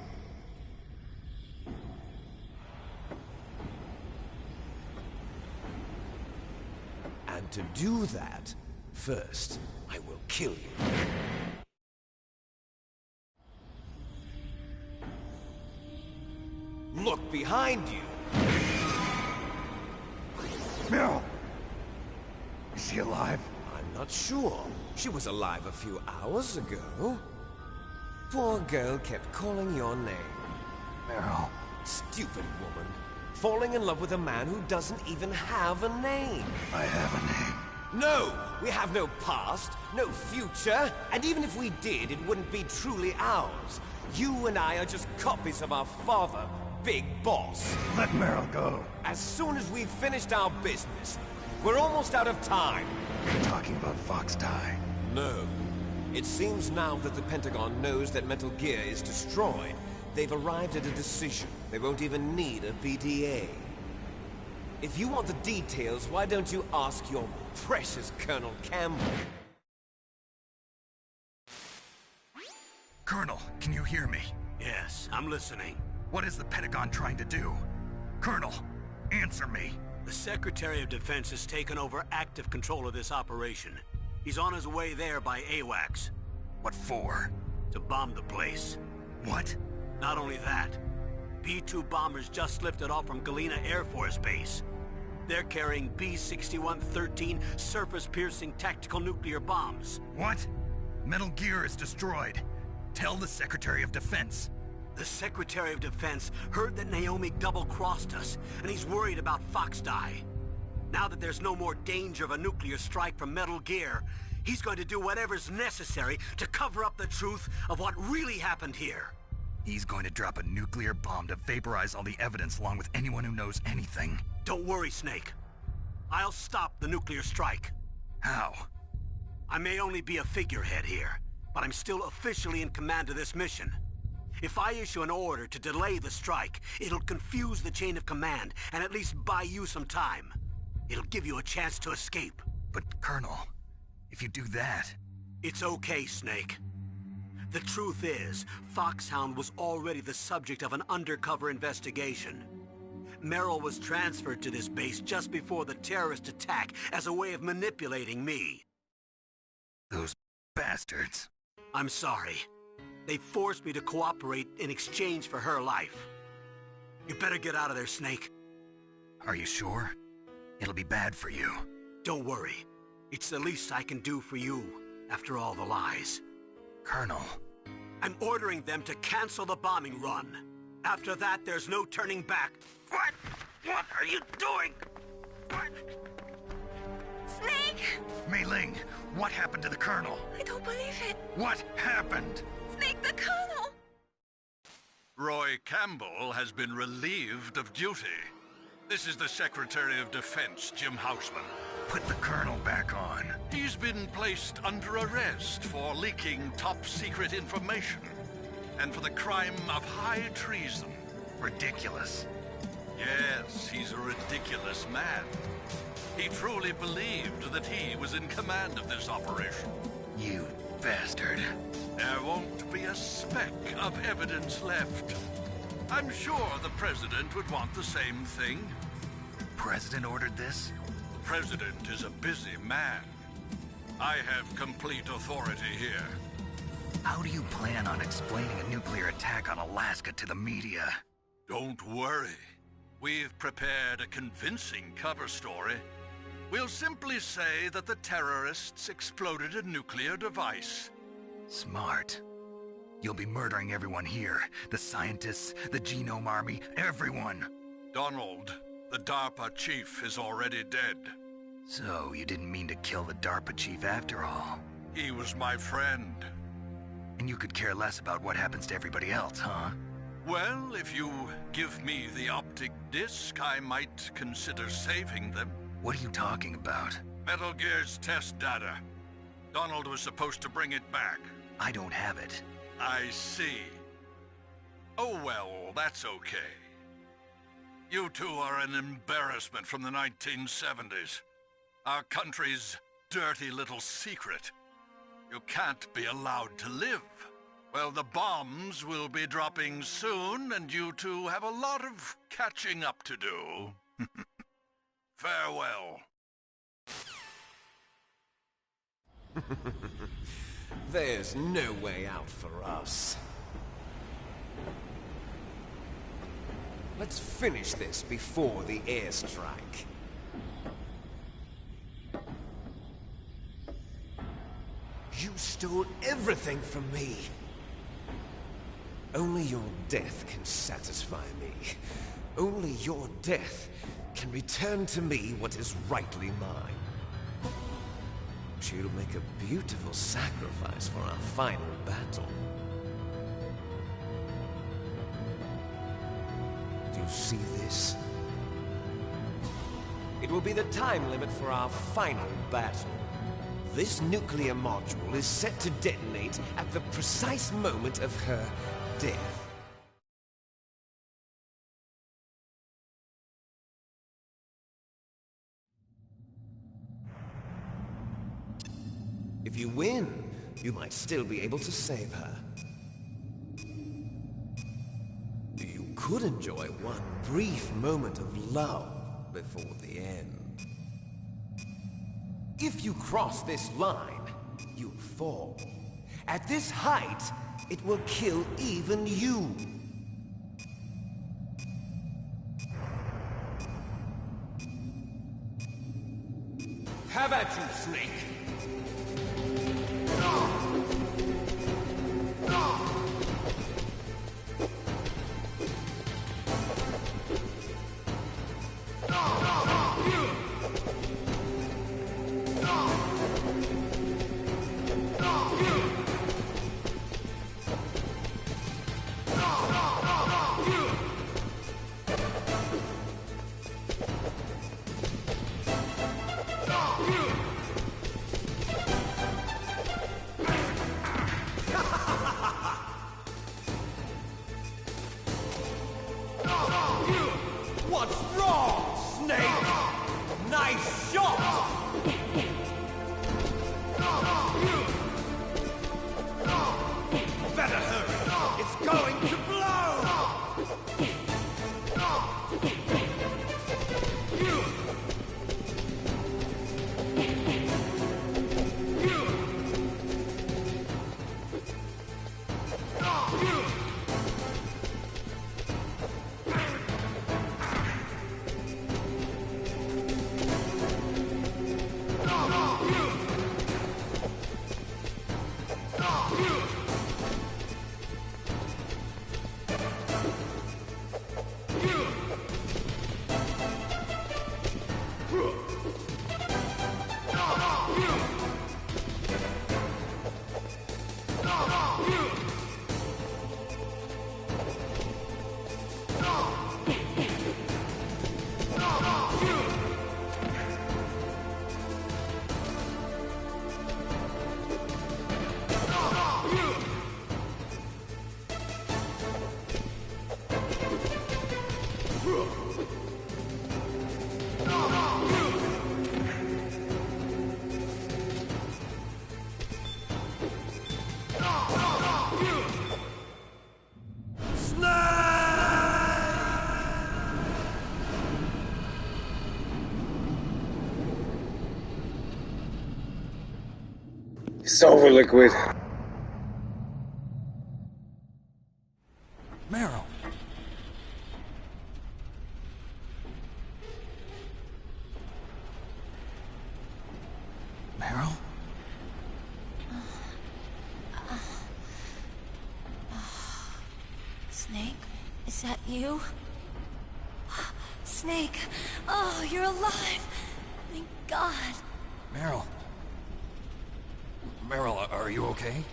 And to do that, first, I will kill you. Look behind you! Meryl! Is she alive? I'm not sure. She was alive a few hours ago. Poor girl kept calling your name. Meryl. Stupid woman. Falling in love with a man who doesn't even have a name. I have a name. No! We have no past, no future, and even if we did, it wouldn't be truly ours. You and I are just copies of our father, Big Boss. Let Meryl go. As soon as we've finished our business, we're almost out of time. You're talking about Fox Die. No. It seems now that the Pentagon knows that Metal Gear is destroyed. They've arrived at a decision. They won't even need a BDA. If you want the details, why don't you ask your precious Colonel Campbell? Colonel, can you hear me? Yes, I'm listening. What is the Pentagon trying to do? Colonel, answer me. The Secretary of Defense has taken over active control of this operation. He's on his way there by AWACS. What for? To bomb the place. What? Not only that, B-2 bombers just lifted off from Galena Air Force Base. They're carrying B-6113 surface-piercing tactical nuclear bombs. What? Metal Gear is destroyed. Tell the Secretary of Defense. The Secretary of Defense heard that Naomi double-crossed us, and he's worried about Foxdie. Now that there's no more danger of a nuclear strike from Metal Gear, he's going to do whatever's necessary to cover up the truth of what really happened here. He's going to drop a nuclear bomb to vaporize all the evidence along with anyone who knows anything. Don't worry, Snake. I'll stop the nuclear strike. How? I may only be a figurehead here, but I'm still officially in command of this mission. If I issue an order to delay the strike, it'll confuse the chain of command and at least buy you some time. It'll give you a chance to escape. But, Colonel, if you do that... It's okay, Snake. The truth is, Foxhound was already the subject of an undercover investigation. Merrill was transferred to this base just before the terrorist attack as a way of manipulating me. Those bastards. I'm sorry. They forced me to cooperate in exchange for her life. You better get out of there, Snake. Are you sure? It'll be bad for you. Don't worry. It's the least I can do for you, after all the lies. Colonel. I'm ordering them to cancel the bombing run. After that, there's no turning back. What? What are you doing? What? Snake! Mei Ling, what happened to the Colonel? I don't believe it. What happened? Snake, the Colonel! Roy Campbell has been relieved of duty. This is the Secretary of Defense, Jim Houseman. Put the Colonel back on. He's been placed under arrest for leaking top-secret information and for the crime of high treason. Ridiculous. Yes, he's a ridiculous man. He truly believed that he was in command of this operation. You bastard. There won't be a speck of evidence left. I'm sure the President would want the same thing. President ordered this? The President is a busy man. I have complete authority here. How do you plan on explaining a nuclear attack on Alaska to the media? Don't worry. We've prepared a convincing cover story. We'll simply say that the terrorists exploded a nuclear device. Smart. You'll be murdering everyone here. The scientists, the Genome Army, everyone. Donald, the DARPA chief, is already dead. So, you didn't mean to kill the DARPA chief after all? He was my friend. And you could care less about what happens to everybody else, huh? Well, if you give me the optic disc, I might consider saving them. What are you talking about? Metal Gear's test data. Donald was supposed to bring it back. I don't have it. I see. Oh well, that's okay. You two are an embarrassment from the 1970s. Our country's dirty little secret. You can't be allowed to live. Well, the bombs will be dropping soon, and you two have a lot of catching up to do. Farewell. There's no way out for us. Let's finish this before the airstrike. You stole everything from me. Only your death can satisfy me. Only your death can return to me what is rightly mine. She'll make a beautiful sacrifice for our final battle. Do you see this? It will be the time limit for our final battle. This nuclear module is set to detonate at the precise moment of her death. If you win, you might still be able to save her. You could enjoy one brief moment of love before the end. If you cross this line, you'll fall. At this height, it will kill even you. Have at you, Snake! What's wrong, Snake? Nice shot! Better hurry. It's going to blow! It's over, Liquid. Meryl. Meryl? Snake, is that you? Snake, oh, you're alive. Thank God. Meryl. Meryl, are you okay?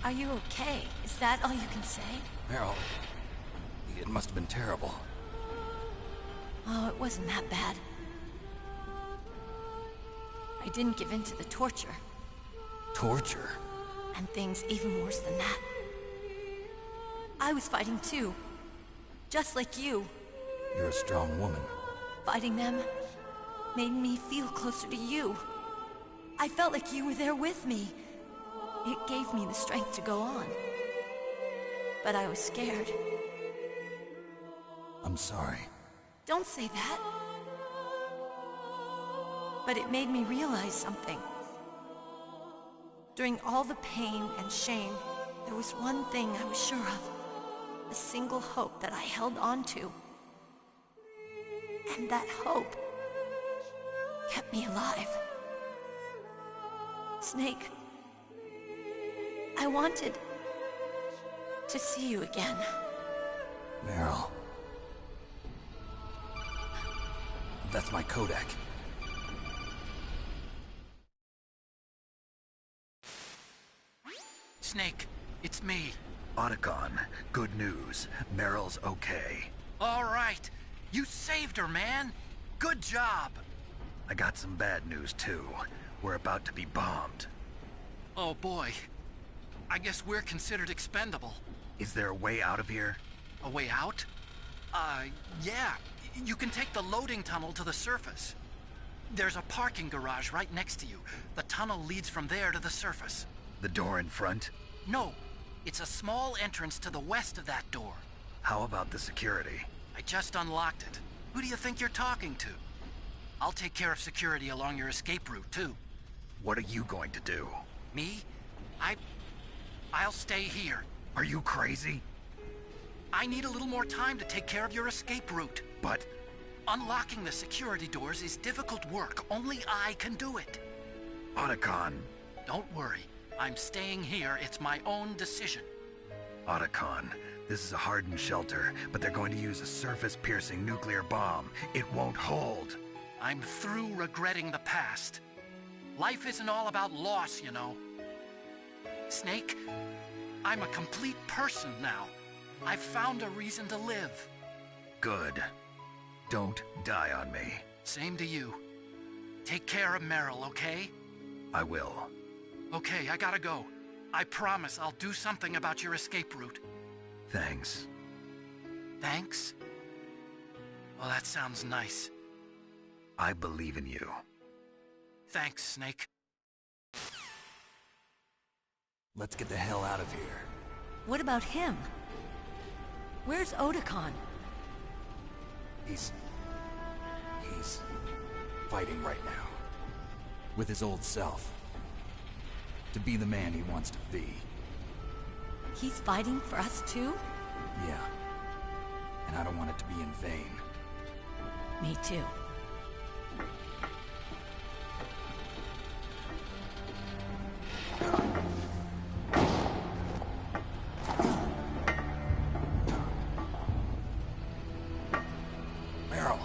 Are you okay? Is that all you can say? Meryl, it must have been terrible. Oh, it wasn't that bad. I didn't give in to the torture. Torture? And things even worse than that. I was fighting too. Just like you. You're a strong woman. Fighting them made me feel closer to you. I felt like you were there with me. It gave me the strength to go on. But I was scared. I'm sorry. Don't say that. But it made me realize something. During all the pain and shame, there was one thing I was sure of. A single hope that I held on to. And that hope kept me alive. Snake, I wanted to see you again. Meryl. That's my Kodak. Snake, it's me. Otacon, good news. Meryl's okay. All right. You saved her, man. Good job. I got some bad news, too. We're about to be bombed. Oh, boy. I guess we're considered expendable. Is there a way out of here? A way out? Yeah. You can take the loading tunnel to the surface. There's a parking garage right next to you. The tunnel leads from there to the surface. The door in front? No. It's a small entrance to the west of that door. How about the security? I just unlocked it. Who do you think you're talking to? I'll take care of security along your escape route, too. What are you going to do? Me? I'll stay here. Are you crazy? I need a little more time to take care of your escape route. But... unlocking the security doors is difficult work. Only I can do it. Otacon. Don't worry. I'm staying here. It's my own decision. Otacon, this is a hardened shelter, but they're going to use a surface-piercing nuclear bomb. It won't hold. I'm through regretting the past. Life isn't all about loss, you know. Snake, I'm a complete person now. I've found a reason to live. Good. Don't die on me. Same to you. Take care of Meryl, okay? I will. Okay, I gotta go. I promise I'll do something about your escape route. Thanks. Thanks? Well, that sounds nice. I believe in you. Thanks, Snake. Let's get the hell out of here. What about him? Where's Otakon? He's fighting right now. With his old self. To be the man he wants to be. He's fighting for us too? Yeah. And I don't want it to be in vain. Me too. Meryl.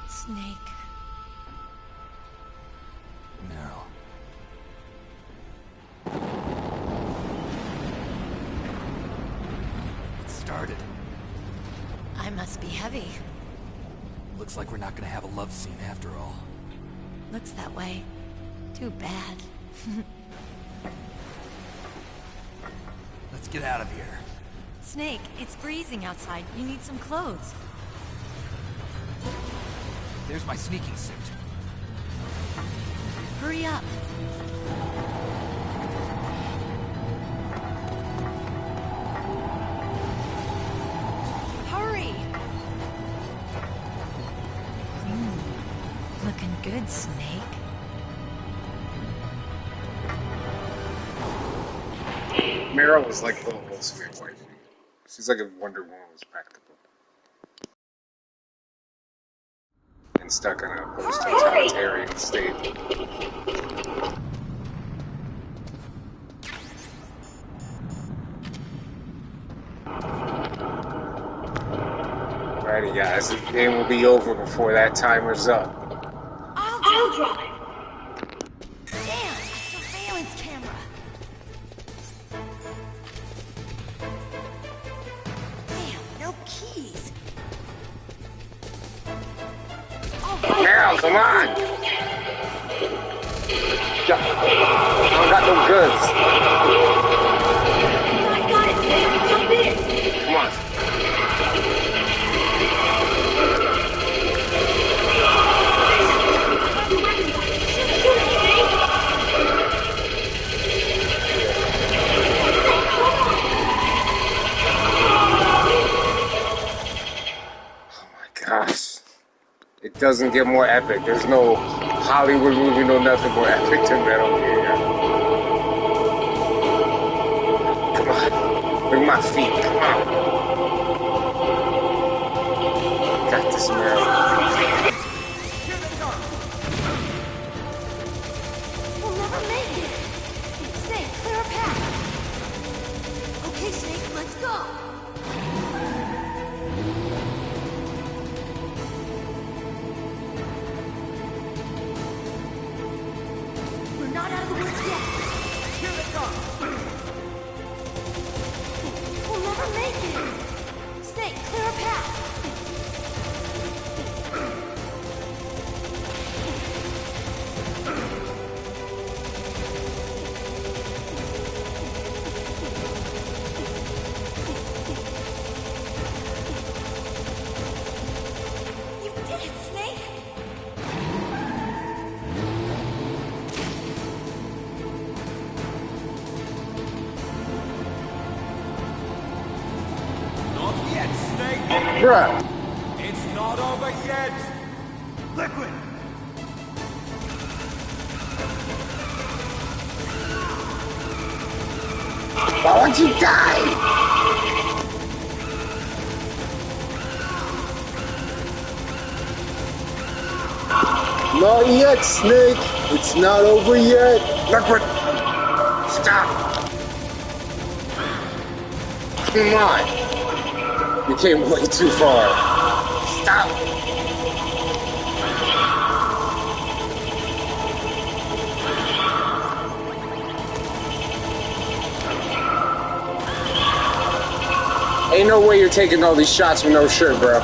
Snake. Meryl. It started. I must be heavy. Looks like we're not gonna have a love scene after all. Looks that way. Too bad. Let's get out of here. Snake, it's freezing outside. You need some clothes. There's my sneaking suit. Hurry up. Hurry! Looking good, Snake. Meryl was like the ultimate wife. She's like if Wonder Woman was practical. And stuck in a post-totalitarian state. Alrighty guys, the game will be over before that timer's up. I'll drive. Damn, a surveillance camera. Damn, no keys. Meryl, come on! I don't got no goods. I got it. Jump in. Come on. Gosh, it doesn't get more epic. There's no Hollywood movie, no nothing more epic than Metal Gear. Come on, bring my feet. Come on, got this, Meryl. We'll never make it. Snake, clear a path. Okay, Snake, let's go. We're not out of the woods yet. Here they come. We'll never make it. Snake, clear a path. You did it, Snake. Not yet, Snake. Bruh. It's not over yet. Liquid! Why won't you die? Not yet, Snake. It's not over yet. Liquid. Stop. Come on. You came way too far. Stop. Ain't no way you're taking all these shots with no shirt, bro.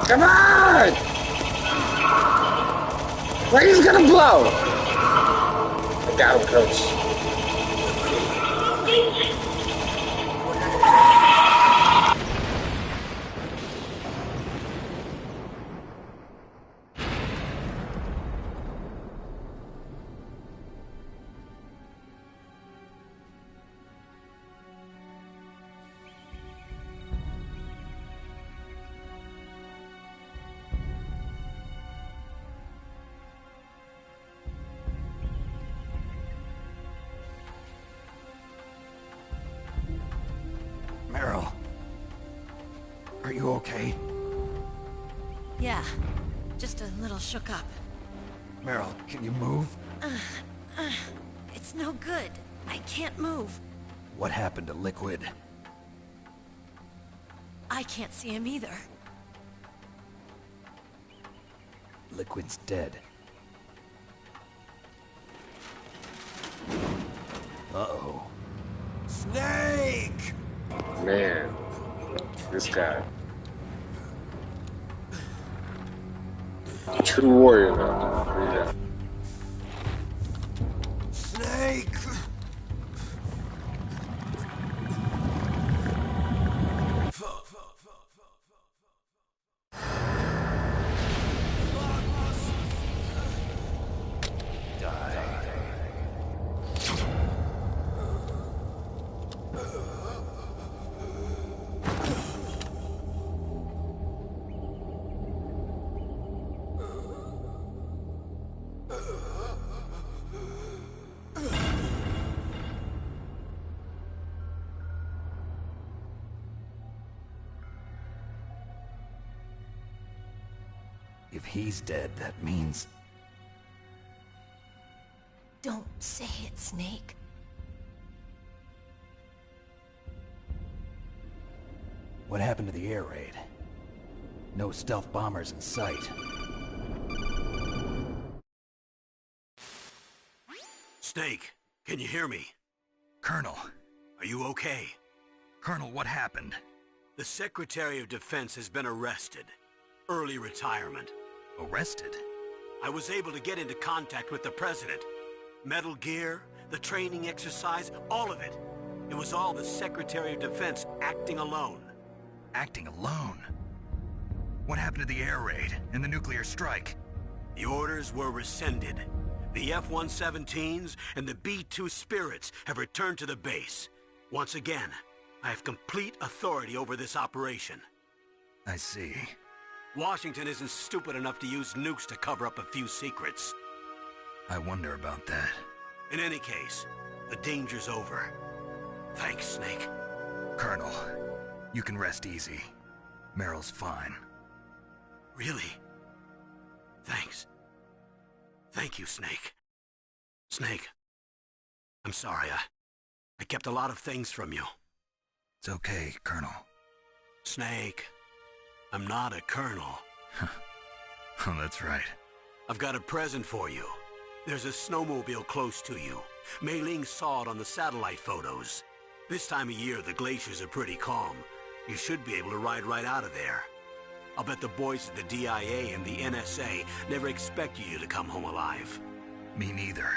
Come on! Like he's gonna blow! I got him, coach. Meryl. Are you okay? Yeah, just a little shook up. Meryl, can you move? It's no good. I can't move. What happened to Liquid? I can't see him either. Liquid's dead. Uh-oh. Snake! Man, this guy. True warrior now. Yeah. Snake! If he's dead, that means... Don't say it, Snake. What happened to the air raid? No stealth bombers in sight. Snake, can you hear me? Colonel. Are you okay? Colonel, what happened? The Secretary of Defense has been arrested. Early retirement. Arrested? I was able to get into contact with the President. Metal Gear, the training exercise, all of it. It was all the Secretary of Defense acting alone. Acting alone? What happened to the air raid and the nuclear strike? The orders were rescinded. The F-117s and the B-2 Spirits have returned to the base. Once again, I have complete authority over this operation. I see. Washington isn't stupid enough to use nukes to cover up a few secrets. I wonder about that. In any case, the danger's over. Thanks, Snake. Colonel, you can rest easy. Meryl's fine. Really? Thanks. Thank you, Snake. Snake, I'm sorry, I kept a lot of things from you. It's okay, Colonel. Snake, I'm not a colonel. Oh, that's right. I've got a present for you. There's a snowmobile close to you. Mei Ling saw it on the satellite photos. This time of year, the glaciers are pretty calm. You should be able to ride right out of there. I'll bet the boys at the DIA and the NSA never expected you to come home alive. Me neither.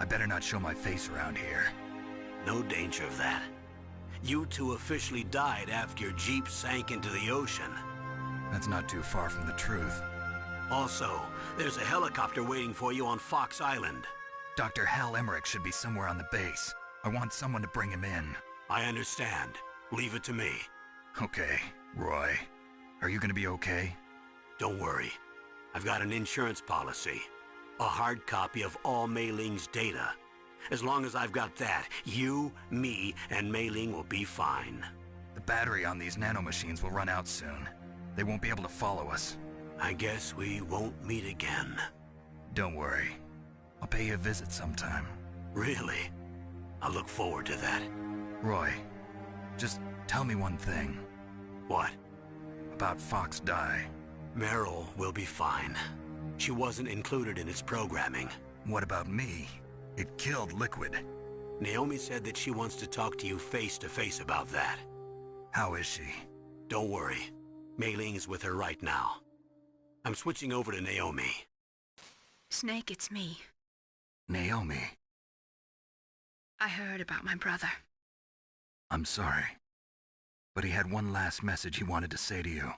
I better not show my face around here. No danger of that. You two officially died after your Jeep sank into the ocean. That's not too far from the truth. Also, there's a helicopter waiting for you on Fox Island. Dr. Hal Emmerich should be somewhere on the base. I want someone to bring him in. I understand. Leave it to me. Okay, Roy. Are you gonna be okay? Don't worry. I've got an insurance policy. A hard copy of all Mei Ling's data. As long as I've got that, you, me, and Mei Ling will be fine. The battery on these nanomachines will run out soon. They won't be able to follow us. I guess we won't meet again. Don't worry. I'll pay you a visit sometime. Really? I look forward to that. Roy, just tell me one thing. What? About Fox Die. Meryl will be fine. She wasn't included in its programming. What about me? It killed Liquid. Naomi said that she wants to talk to you face to face about that. How is she? Don't worry. Mei Ling is with her right now. I'm switching over to Naomi. Snake, it's me. Naomi, I heard about my brother. I'm sorry, but he had one last message he wanted to say to you.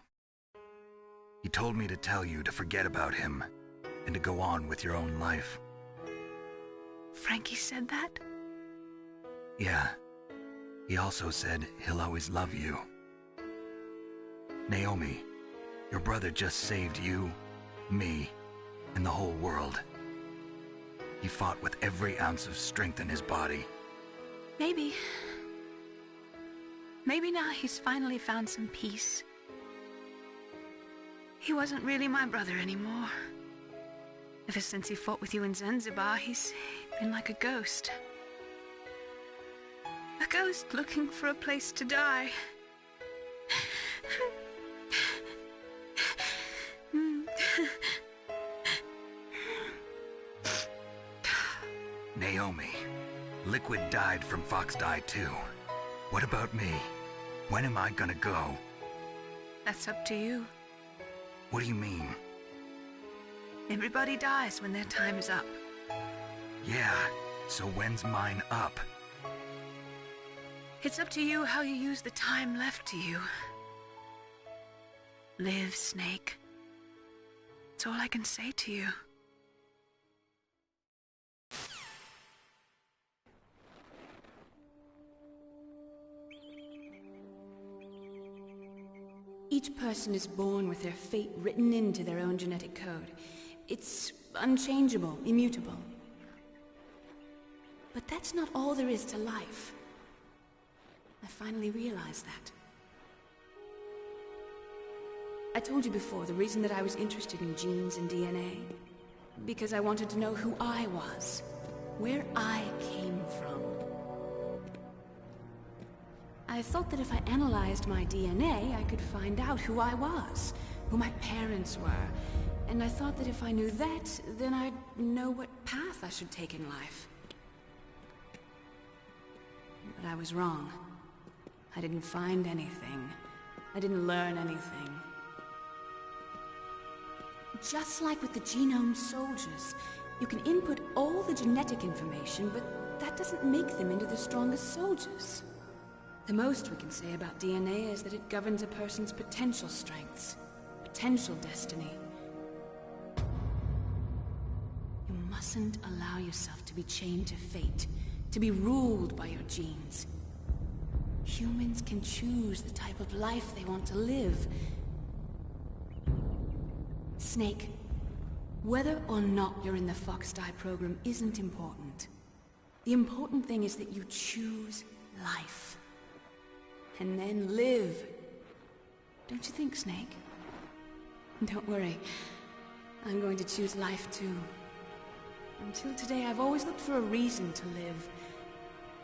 He told me to tell you to forget about him and to go on with your own life. Frankie said that? Yeah. He also said he'll always love you. Naomi, your brother just saved you, me, and the whole world. He fought with every ounce of strength in his body. Maybe now he's finally found some peace. He wasn't really my brother anymore. Ever since he fought with you in Zanzibar, he's been like a ghost. A ghost looking for a place to die. Naomi, Liquid died from Fox Die too. What about me? When am I gonna go? That's up to you. What do you mean? Everybody dies when their time is up. Yeah, so when's mine up? It's up to you how you use the time left to you. Live, Snake. That's all I can say to you. Each person is born with their fate written into their own genetic code. It's unchangeable, immutable. But that's not all there is to life. I finally realized that. I told you before the reason that I was interested in genes and DNA. Because I wanted to know who I was, where I came from. I thought that if I analyzed my DNA, I could find out who I was, who my parents were, and I thought that if I knew that, then I'd know what path I should take in life. But I was wrong. I didn't find anything. I didn't learn anything. Just like with the genome soldiers, you can input all the genetic information, but that doesn't make them into the strongest soldiers. The most we can say about DNA is that it governs a person's potential strengths, potential destiny. You mustn't allow yourself to be chained to fate, to be ruled by your genes. Humans can choose the type of life they want to live. Snake, whether or not you're in the Fox Die program isn't important. The important thing is that you choose life. And then live. Don't you think, Snake? Don't worry. I'm going to choose life too. Until today, I've always looked for a reason to live.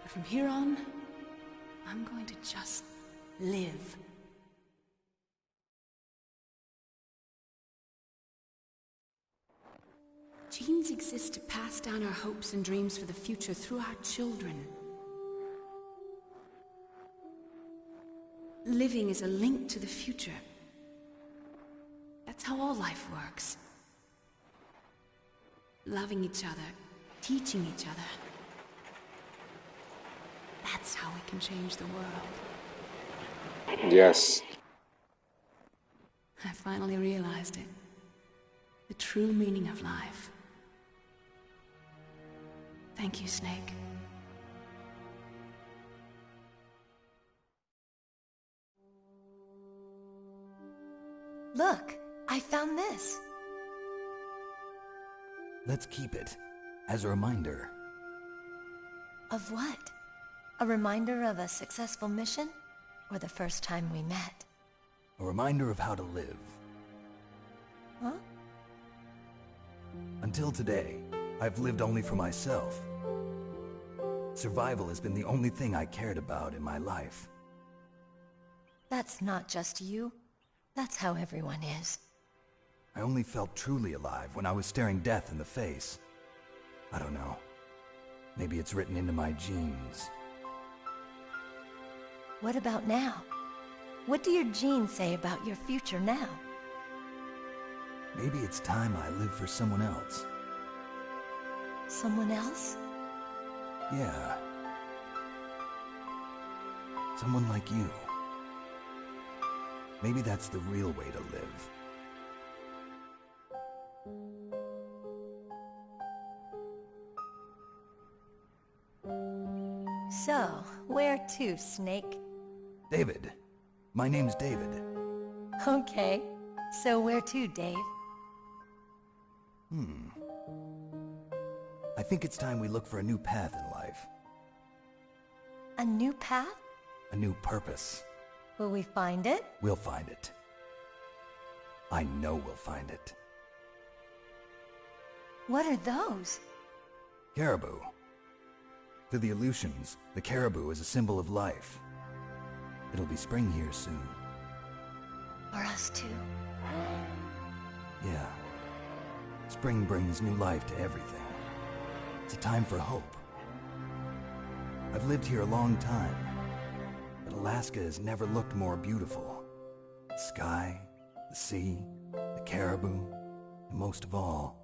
But from here on, I'm going to just live. Genes exist to pass down our hopes and dreams for the future through our children. Living is a link to the future. That's how all life works. Loving each other, teaching each other. That's how we can change the world. Yes. I finally realized it. The true meaning of life. Thank you, Snake. Look, I found this. Let's keep it as a reminder. Of what? A reminder of a successful mission? Or the first time we met? A reminder of how to live. Huh? Until today, I've lived only for myself. Survival has been the only thing I cared about in my life. That's not just you. That's how everyone is. I only felt truly alive when I was staring death in the face. I don't know. Maybe it's written into my genes. What about now? What do your genes say about your future now? Maybe it's time I live for someone else. Someone else? Yeah. Someone like you. Maybe that's the real way to live. So, where to, Snake? David. My name's David. Okay. So where to, Dave? I think it's time we look for a new path in life. A new path? A new purpose. Will we find it? We'll find it. I know we'll find it. What are those? Caribou. To the Aleutians, the caribou is a symbol of life. It'll be spring here soon. For us too. Yeah. Spring brings new life to everything. It's a time for hope. I've lived here a long time, but Alaska has never looked more beautiful. The sky, the sea, the caribou, and most of all,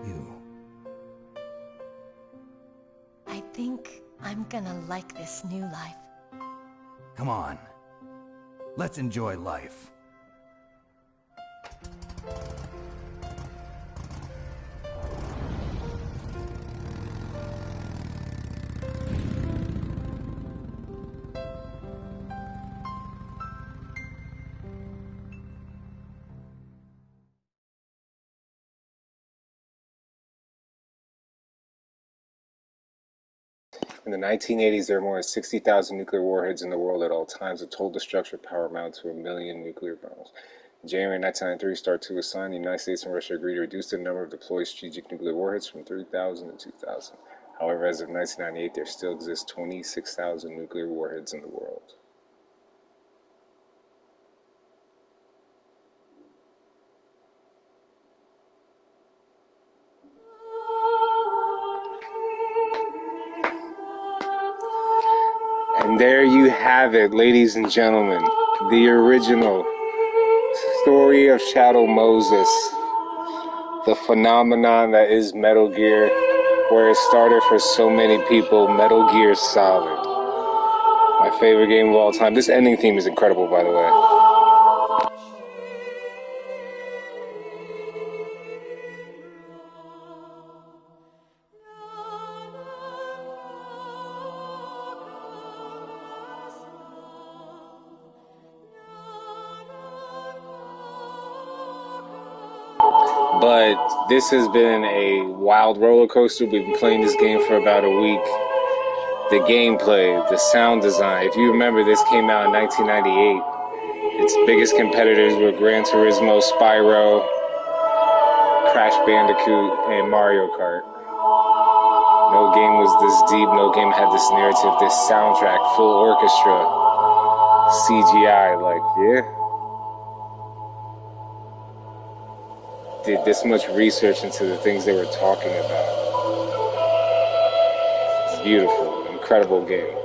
you. I think I'm gonna like this new life. Come on. Let's enjoy life. In the 1980s, there were more than 60,000 nuclear warheads in the world at all times, a total destructive power amounted to 1 million nuclear bombs. In January 1993, START 2 was signed. The United States and Russia agreed to reduce the number of deployed strategic nuclear warheads from 3,000 to 2,000. However, as of 1998, there still exists 26,000 nuclear warheads in the world. And there you have it, ladies and gentlemen, the original story of Shadow Moses, the phenomenon that is Metal Gear, where it started for so many people, Metal Gear Solid. My favorite game of all time. This ending theme is incredible, by the way. But this has been a wild roller coaster. We've been playing this game for about a week. The gameplay, the sound design. If you remember, this came out in 1998. Its biggest competitors were Gran Turismo, Spyro, Crash Bandicoot, and Mario Kart. No game was this deep. No game had this narrative, this soundtrack, full orchestra, CGI. Like, yeah. Did this much research into the things they were talking about. It's beautiful, incredible game.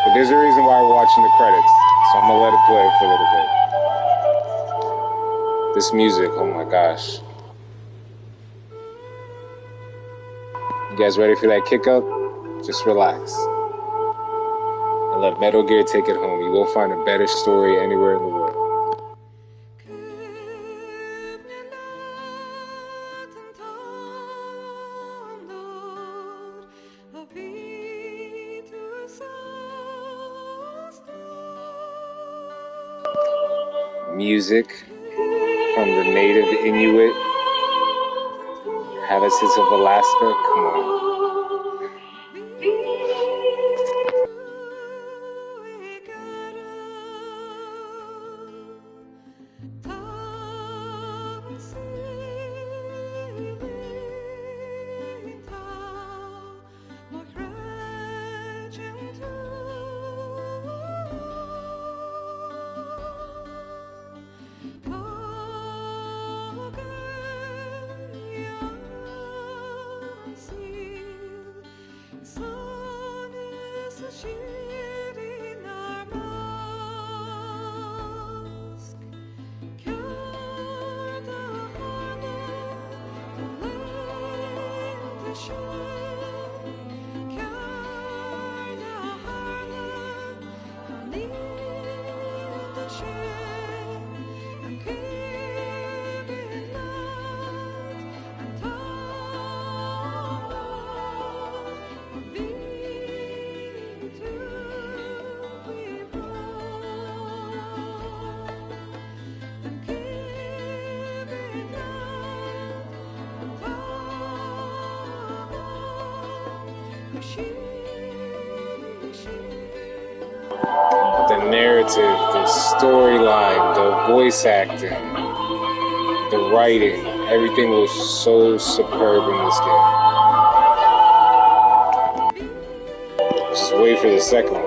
But there's a reason why we're watching the credits, so I'm gonna let it play for a little bit. This music, oh my gosh. You guys ready for that kick up? Just relax. And let Metal Gear take it home. You won't find a better story anywhere in the world. Music from the native Inuit inhabitants of Alaska. Come on. The narrative, the storyline, the voice acting, the writing, everything was so superb in this game. Just wait for the second one.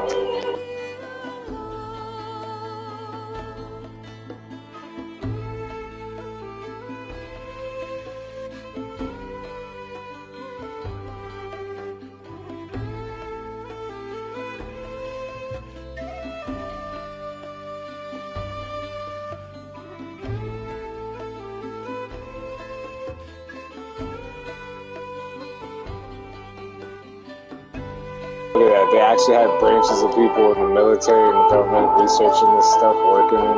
Look at that, they actually had branches of people in the military and the government researching this stuff, working in it.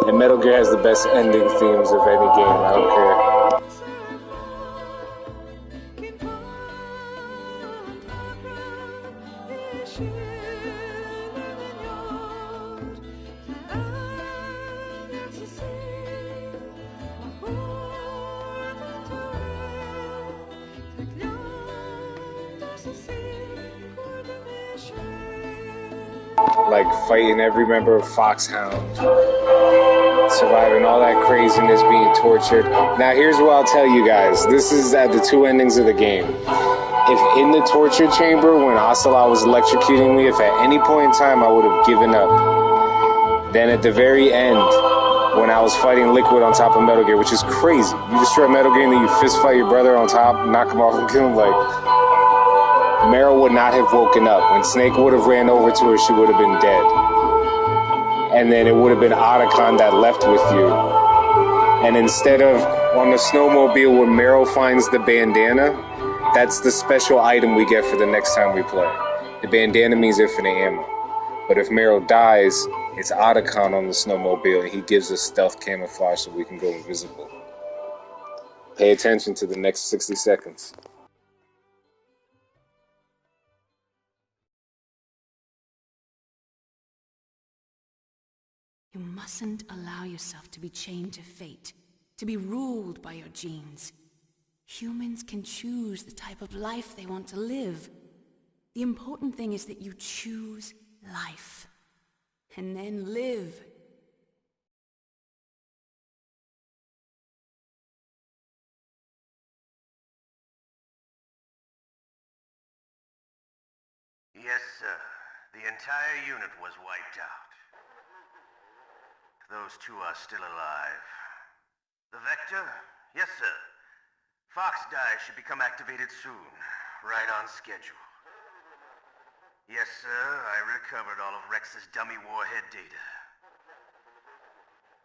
And Metal Gear has the best ending themes of any game, I don't care. Like fighting every member of Foxhound, surviving all that craziness, being tortured. Now here's what I'll tell you guys. This is at the two endings of the game. If in the torture chamber when Ocelot was electrocuting me, if at any point in time I would have given up, then at the very end, when I was fighting Liquid on top of Metal Gear, which is crazy. You destroy Metal Gear and then you fist fight your brother on top, knock him off and kill him, like... Meryl would not have woken up. When Snake would have ran over to her, she would have been dead. And then it would have been Otacon that left with you. And instead of on the snowmobile when Meryl finds the bandana, that's the special item we get for the next time we play. The bandana means infinite ammo. But if Meryl dies, it's Otacon on the snowmobile and he gives us stealth camouflage so we can go invisible. Pay attention to the next 60 seconds. You mustn't allow yourself to be chained to fate, to be ruled by your genes. Humans can choose the type of life they want to live. The important thing is that you choose life, and then live. Yes, sir. The entire unit was wiped out. Those two are still alive. The Vector? Yes, sir. Fox Die should become activated soon. Right on schedule. Yes, sir. I recovered all of Rex's dummy warhead data.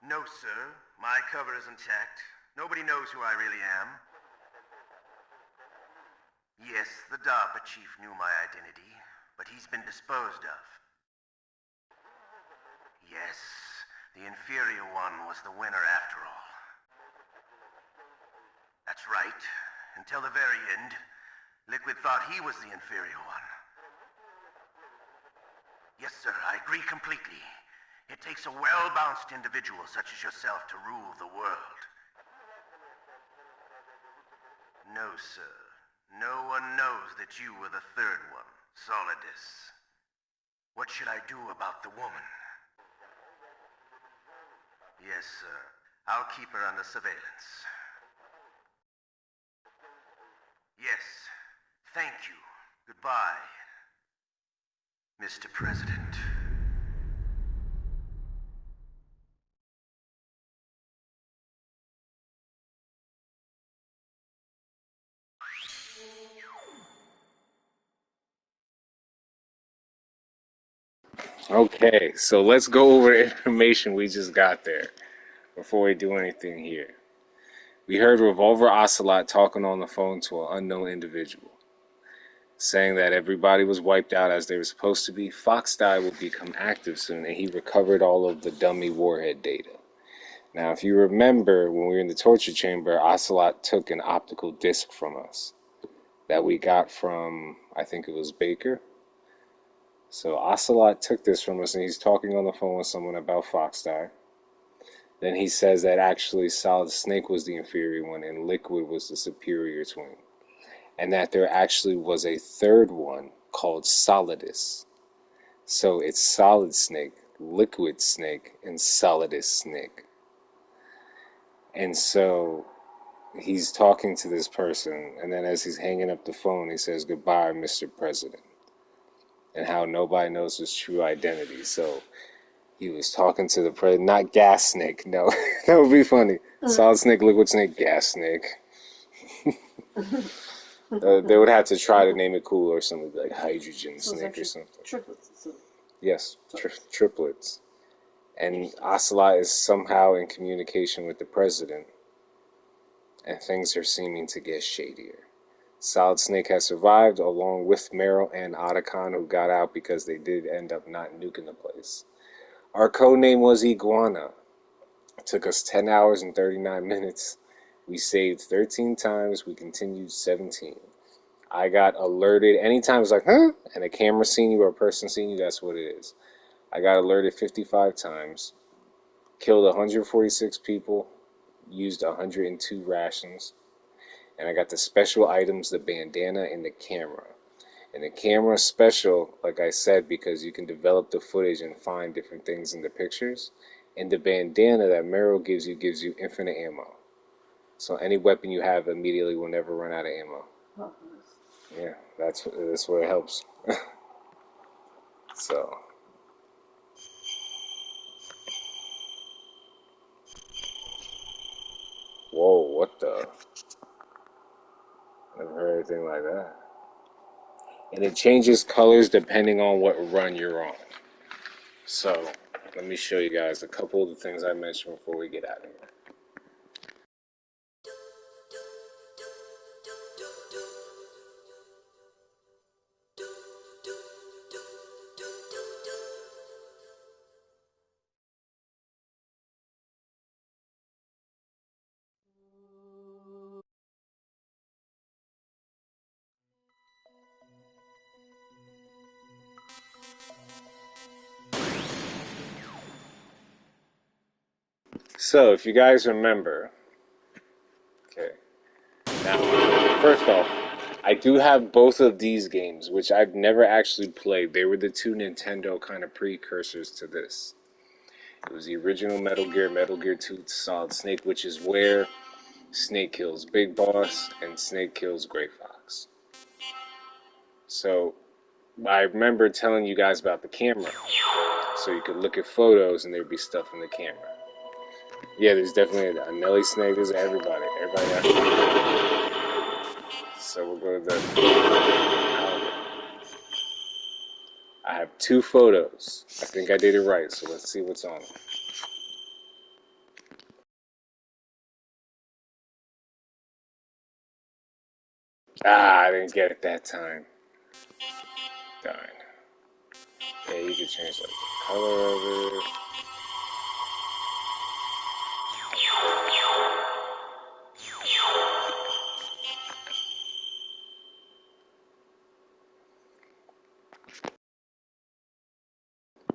No, sir. My cover is intact. Nobody knows who I really am. Yes, the DARPA chief knew my identity, but he's been disposed of. Yes. The inferior one was the winner after all. That's right. Until the very end, Liquid thought he was the inferior one. Yes, sir, I agree completely. It takes a well-balanced individual such as yourself to rule the world. No, sir. No one knows that you were the third one, Solidus. What should I do about the woman? Yes, sir. I'll keep her under surveillance. Yes. Thank you. Goodbye, Mr. President. Okay, so let's go over the information we just got there before we do anything here. We heard Revolver Ocelot talking on the phone to an unknown individual, saying that everybody was wiped out as they were supposed to be. Fox Die will become active soon, and he recovered all of the dummy warhead data. Now, if you remember, when we were in the torture chamber, Ocelot took an optical disc from us that we got from, I think it was Baker. So Ocelot took this from us, and he's talking on the phone with someone about Fox Die. Then he says that actually Solid Snake was the inferior one, and Liquid was the superior twin. And that there actually was a third one called Solidus. So it's Solid Snake, Liquid Snake, and Solidus Snake. And so he's talking to this person, and then as he's hanging up the phone, he says, "Goodbye, Mr. President," and how nobody knows his true identity. So he was talking to the president, not Gas Snake, no, that would be funny. Solid Snake, Liquid Snake, Gas Snake. They would have to try to name it cool or something like Hydrogen Snake or something. Triplets. Yes, triplets. And Ocelot is somehow in communication with the president, and things are seeming to get shadier. Solid Snake has survived, along with Meryl and Otacon, who got out because they did end up not nuking the place. Our code name was Iguana. It took us 10 hours and 39 minutes. We saved 13 times, we continued 17. I got alerted anytime it's like, huh? And a camera seen you or a person seen you, that's what it is. I got alerted 55 times, killed 146 people, used 102 rations, and I got the special items, the bandana and the camera. And the camera special, like I said, because you can develop the footage and find different things in the pictures. And the bandana that Meryl gives you infinite ammo. So any weapon you have immediately will never run out of ammo. Oh, Yeah, that's where it helps. So. Whoa, what the? Never heard anything like that. And it changes colors depending on what run you're on. So, let me show you guys a couple of the things I mentioned before we get out of here. So, if you guys remember, okay, now, first off, I do have both of these games, which I've never actually played. They were the two Nintendo kind of precursors to this. It was the original Metal Gear 2 Solid Snake, which is where Snake kills Big Boss and Snake kills Gray Fox. So, I remember telling you guys about the camera. So you could look at photos and there'd be stuff in the camera. Yeah, there's definitely a Nelly Snake. There's everybody. Everybody got. So we'll go to the. I have two photos. I think I did it right. So let's see what's on them. I didn't get it that time. Darn. Yeah, you can change like the color of it.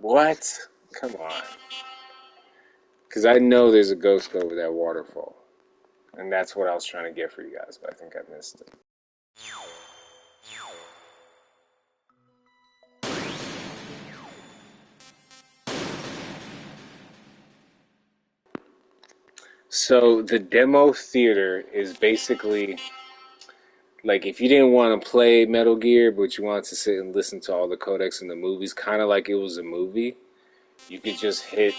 What? Come on. Because I know there's a ghost over that waterfall. And that's what I was trying to get for you guys, but I think I missed it. So the demo theater is basically like if you didn't want to play Metal Gear, but you wanted to sit and listen to all the codecs in the movies, kind of like it was a movie, you could just hit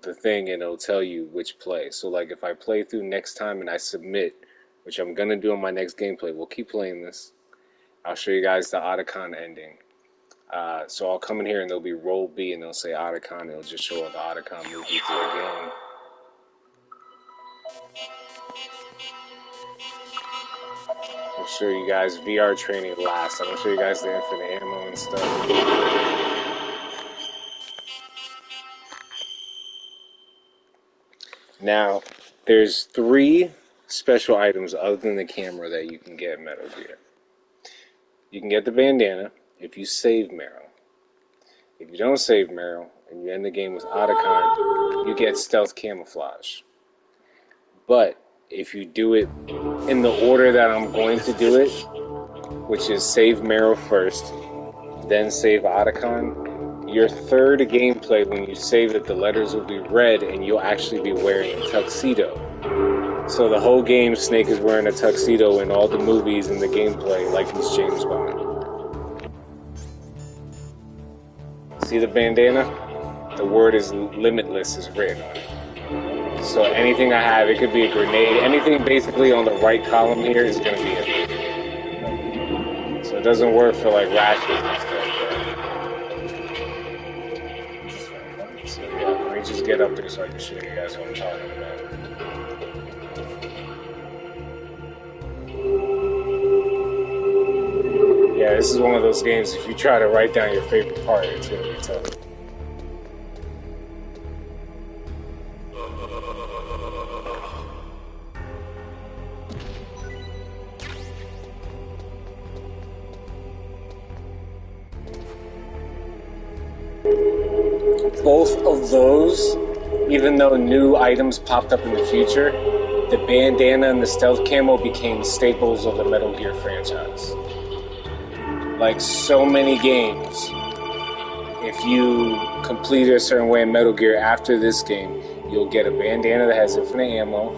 the thing and it'll tell you which play. So like if I play through next time and I submit, which I'm going to do on my next gameplay, we'll keep playing this. I'll show you guys the Otacon ending. So I'll come in here and there'll be roll B and they'll say Otacon and it'll just show the Otacon movie through again. show you guys VR training last. I'm gonna show you guys the infinite ammo and stuff. Now, there's 3 special items other than the camera that you can get in Metal Gear. You can get the bandana if you save Meryl. If you don't save Meryl and you end the game with Otacon, you get stealth camouflage. But if you do it in the order that I'm going to do it, which is save Meryl first, then save Otacon, your third gameplay, when you save it, the letters will be red and you'll actually be wearing a tuxedo. So the whole game, Snake is wearing a tuxedo in all the movies and the gameplay like he's James Bond. See the bandana? The word is limitless is written on it. So anything I have, it could be a grenade, anything basically on the right column here is going to be it. So it doesn't work for like rashes and stuff. So yeah, let me just get up there so I can show you guys what I'm talking about. Yeah, this is one of those games, if you try to write down your favorite part, it's going to be tough. Both of those, even though new items popped up in the future, the bandana and the stealth camo became staples of the Metal Gear franchise. Like so many games, if you complete a certain way in Metal Gear after this game, you'll get a bandana that has infinite ammo,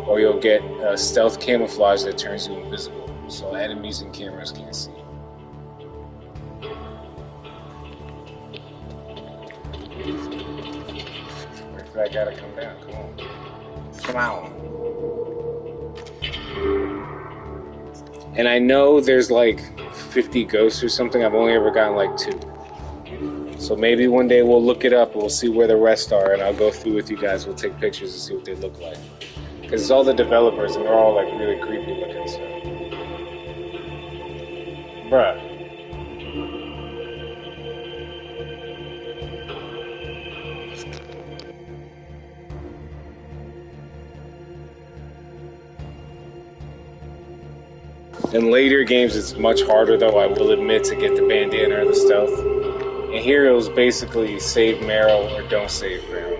or you'll get a stealth camouflage that turns you invisible, so enemies and cameras can't see. Wait for that guy to come down, come on. Come on. And I know there's like 50 ghosts or something, I've only ever gotten like 2. So maybe one day we'll look it up and we'll see where the rest are, and I'll go through with you guys, we'll take pictures and see what they look like. Because it's all the developers and they're all like really creepy looking, so. Bruh. In later games, it's much harder, though, I will admit, to get the bandana or the stealth. And here it was basically save Meryl or don't save Meryl.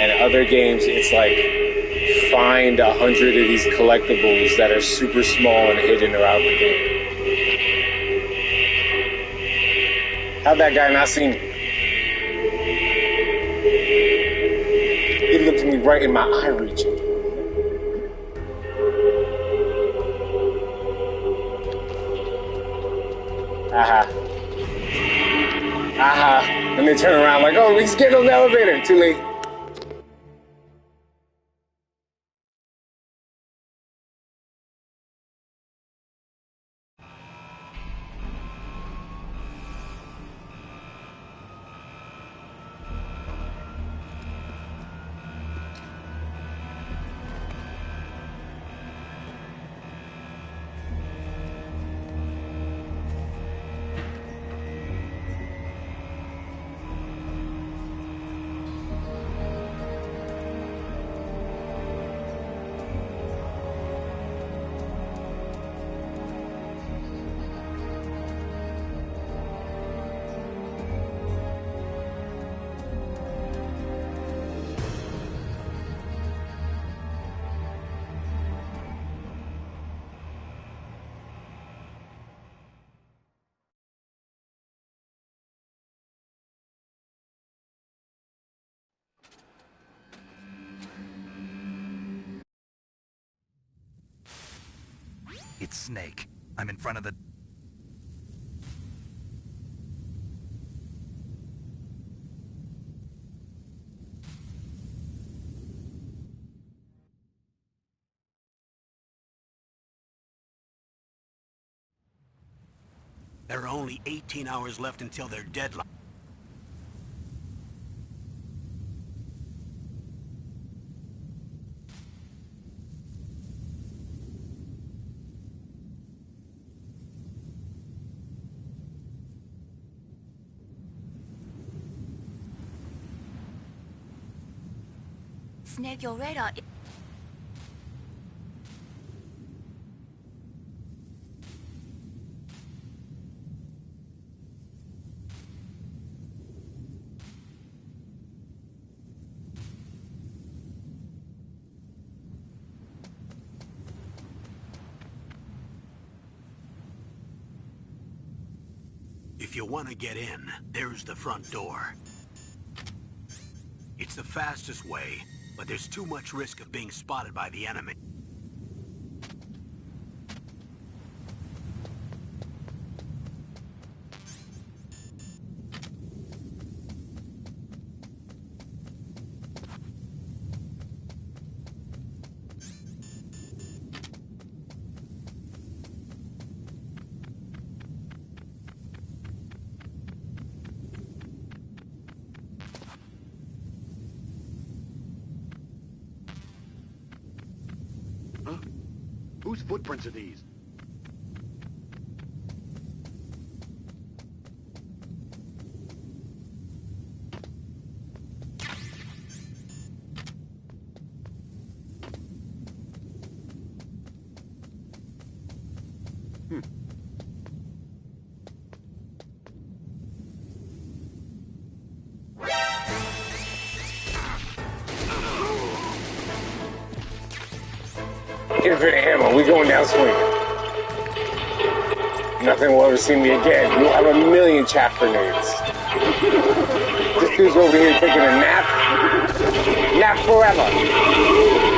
And in other games, it's like find 100 of these collectibles that are super small and hidden throughout the game. How'd that guy not see me? He looked at me right in my eye region. Aha. Aha. And they turn around like, oh, he's getting on the elevator. Too late. It's Snake. I'm in front of the... There are only 18 hours left until their deadline. snag your radar. If you want to get in, there's the front door. It's the fastest way, but there's too much risk of being spotted by the enemy. Huh? Whose footprints are these? Get a bit of ammo, we going down swinging. Nothing will ever see me again. You'll have a million chaff grenades. This dude's over here taking a nap. Nap forever.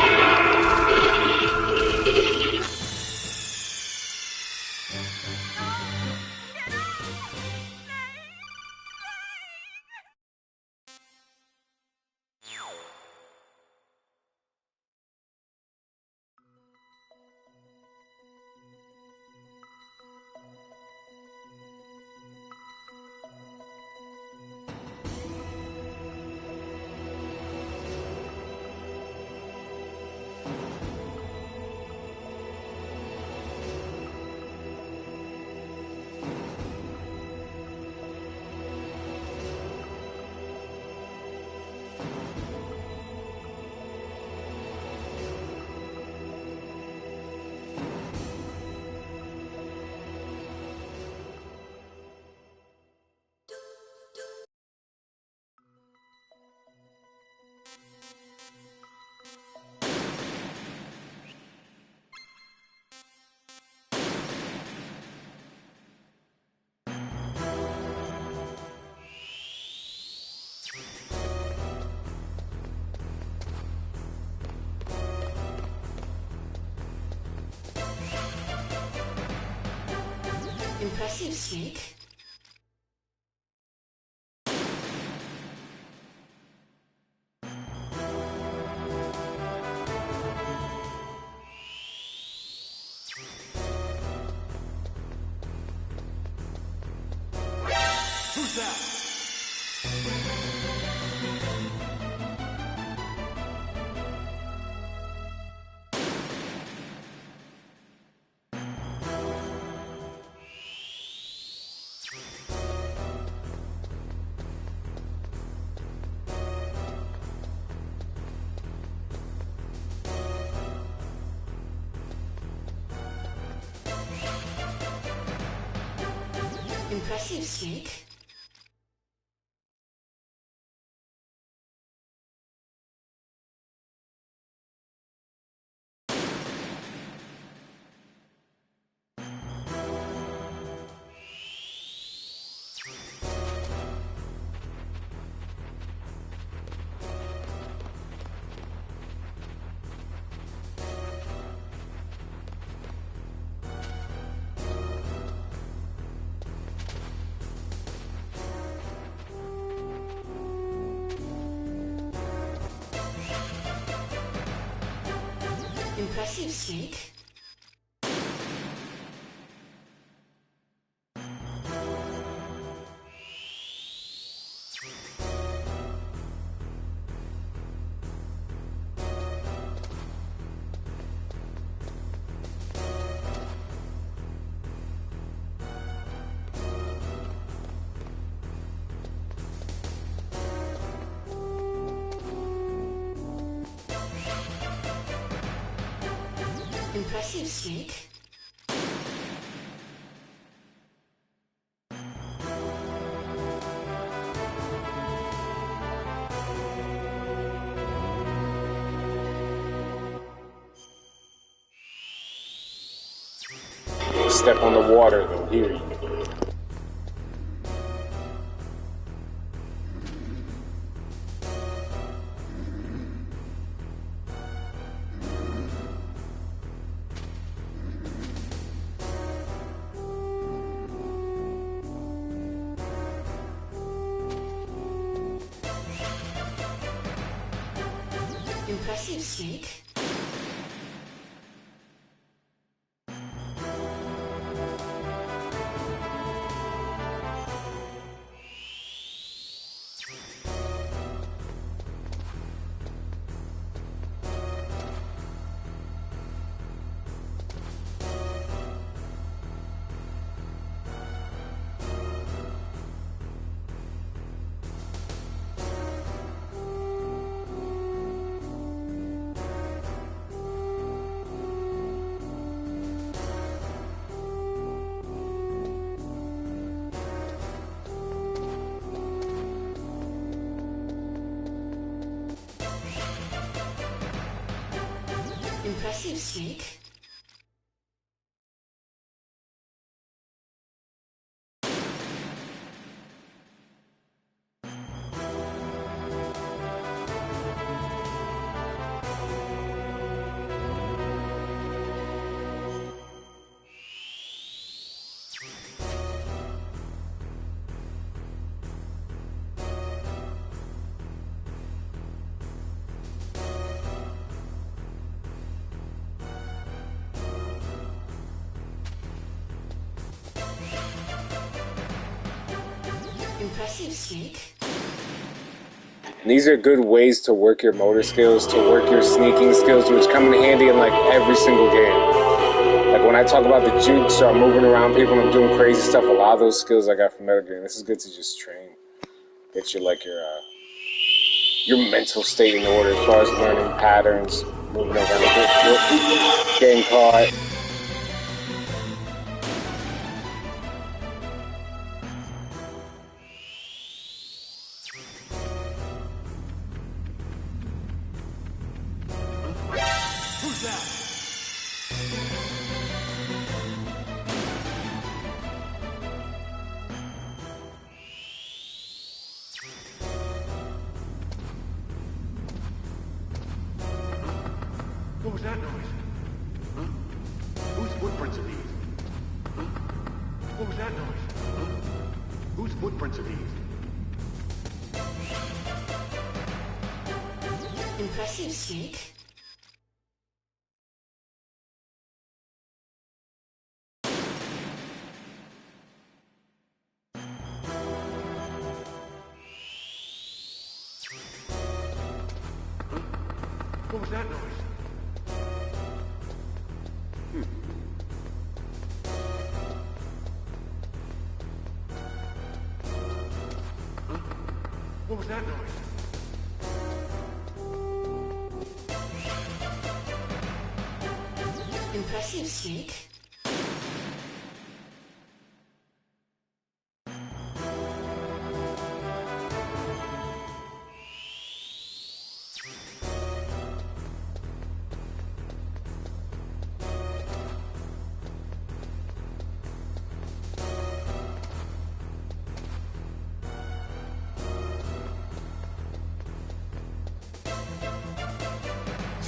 Impressive, Snake. Who's that? Impressive, Snake. Impressive, Snake. Impressive, Snake. Step on the water, they'll hear you. Impressive, Snake. Impressive, Snake. Impressive, Snake. And these are good ways to work your motor skills, to work your sneaking skills, which come in handy in like every single game. Like when I talk about the jukes, so I'm moving around people and I'm doing crazy stuff, a lot of those skills I got from Metal Gear. This is good to just train. Get your like your mental state in order as far as learning patterns, moving around, getting caught. Who's that? What was that noise? Huh? Whose footprints are these? Huh? What was that noise? Huh? Whose footprints are these? Impressive, Snake. What was that noise? Huh? What was that noise? Impressive, Snake.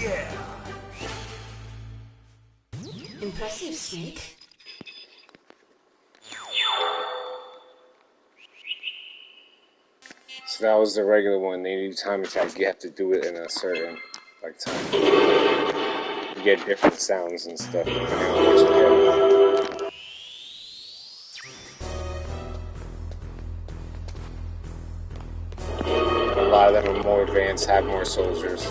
Yeah! Impressive, Snake. So that was the regular one. They need time attack. You have to do it in a certain like time. You get different sounds and stuff depending on what you get. A lot of them are more advanced, have more soldiers.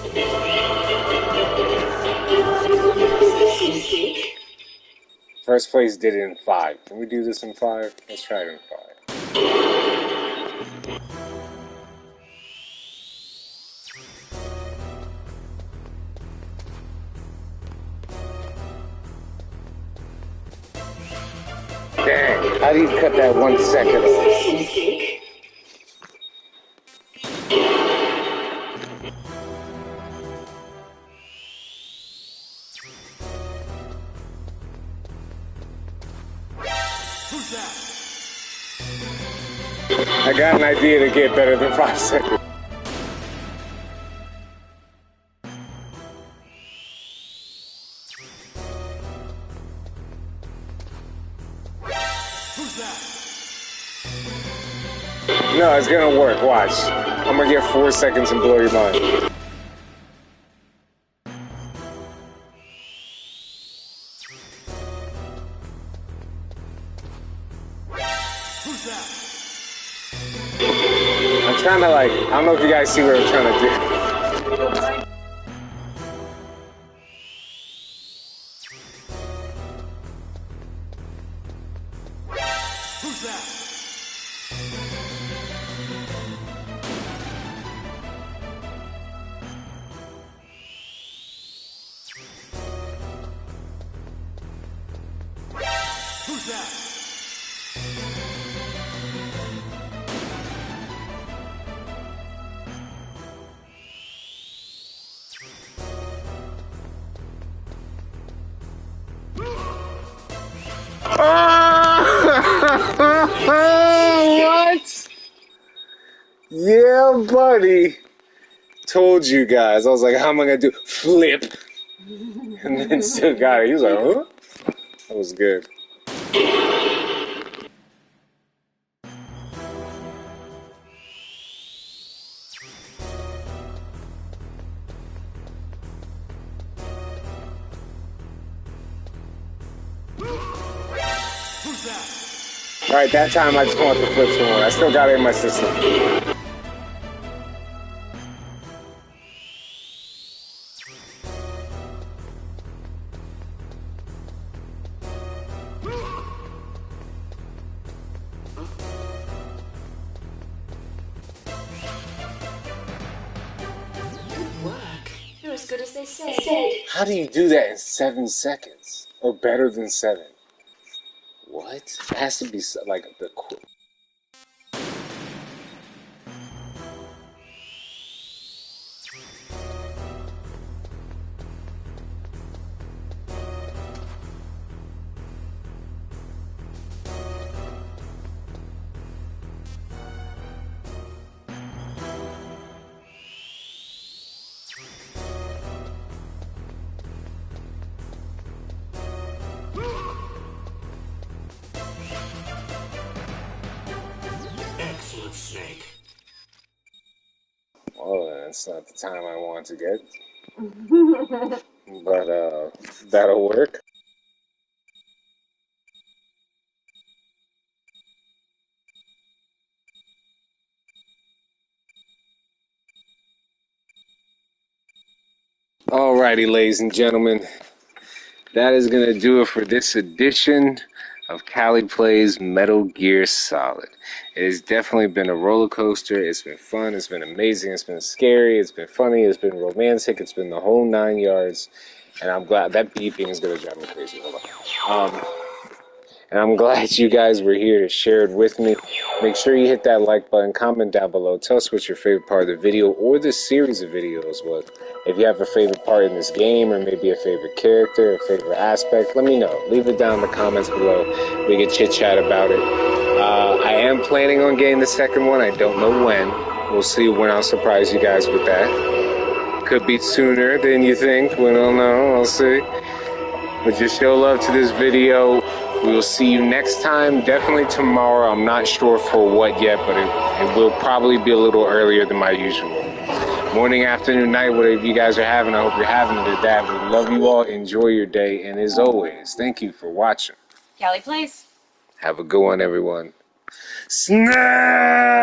First place did it in 5. Can we do this in 5? Let's try it in 5. How do you cut that 1 second off? I got an idea to get better than 5 seconds. No, it's gonna work. Watch. I'm gonna get 4 seconds and blow your mind. I'm trying to like, I don't know if you guys see what I'm trying to do. What? Yeah, buddy. Told you guys. I was like, how am I gonna do? Flip. And then still got it. He was like, huh? That was good. Alright, that time I just want the flips for one. I still got it in my system. Good work. You're as good as they say. How do you do that in 7 seconds? Or better than 7? What? It has to be like the quick. Excellent, Snake. Well, that's not the time I want to get. But, that'll work. Alrighty, ladies and gentlemen. That is going to do it for this edition of CaliPlays Metal Gear Solid. It has definitely been a roller coaster. It's been fun. It's been amazing. It's been scary. It's been funny. It's been romantic. It's been the whole 9 yards. And I'm glad that beeping is going to drive me crazy. Hold on. And I'm glad you guys were here to share it with me. Make sure you hit that like button, comment down below. Tell us what your favorite part of the video or this series of videos was. If you have a favorite part in this game or maybe a favorite character, a favorite aspect, let me know. Leave it down in the comments below. We can chit-chat about it. I am planning on getting the second one. I don't know when. We'll see when I'll surprise you guys with that. Could be sooner than you think. We don't know. I'll see. But just show love to this video. We will see you next time. Definitely tomorrow. I'm not sure for what yet, but it will probably be a little earlier than my usual. Morning, afternoon, night, whatever you guys are having. I hope you're having it at that. We love you all. Enjoy your day. And as always, thank you for watching. CaliPlays. Have a good one, everyone. Snap!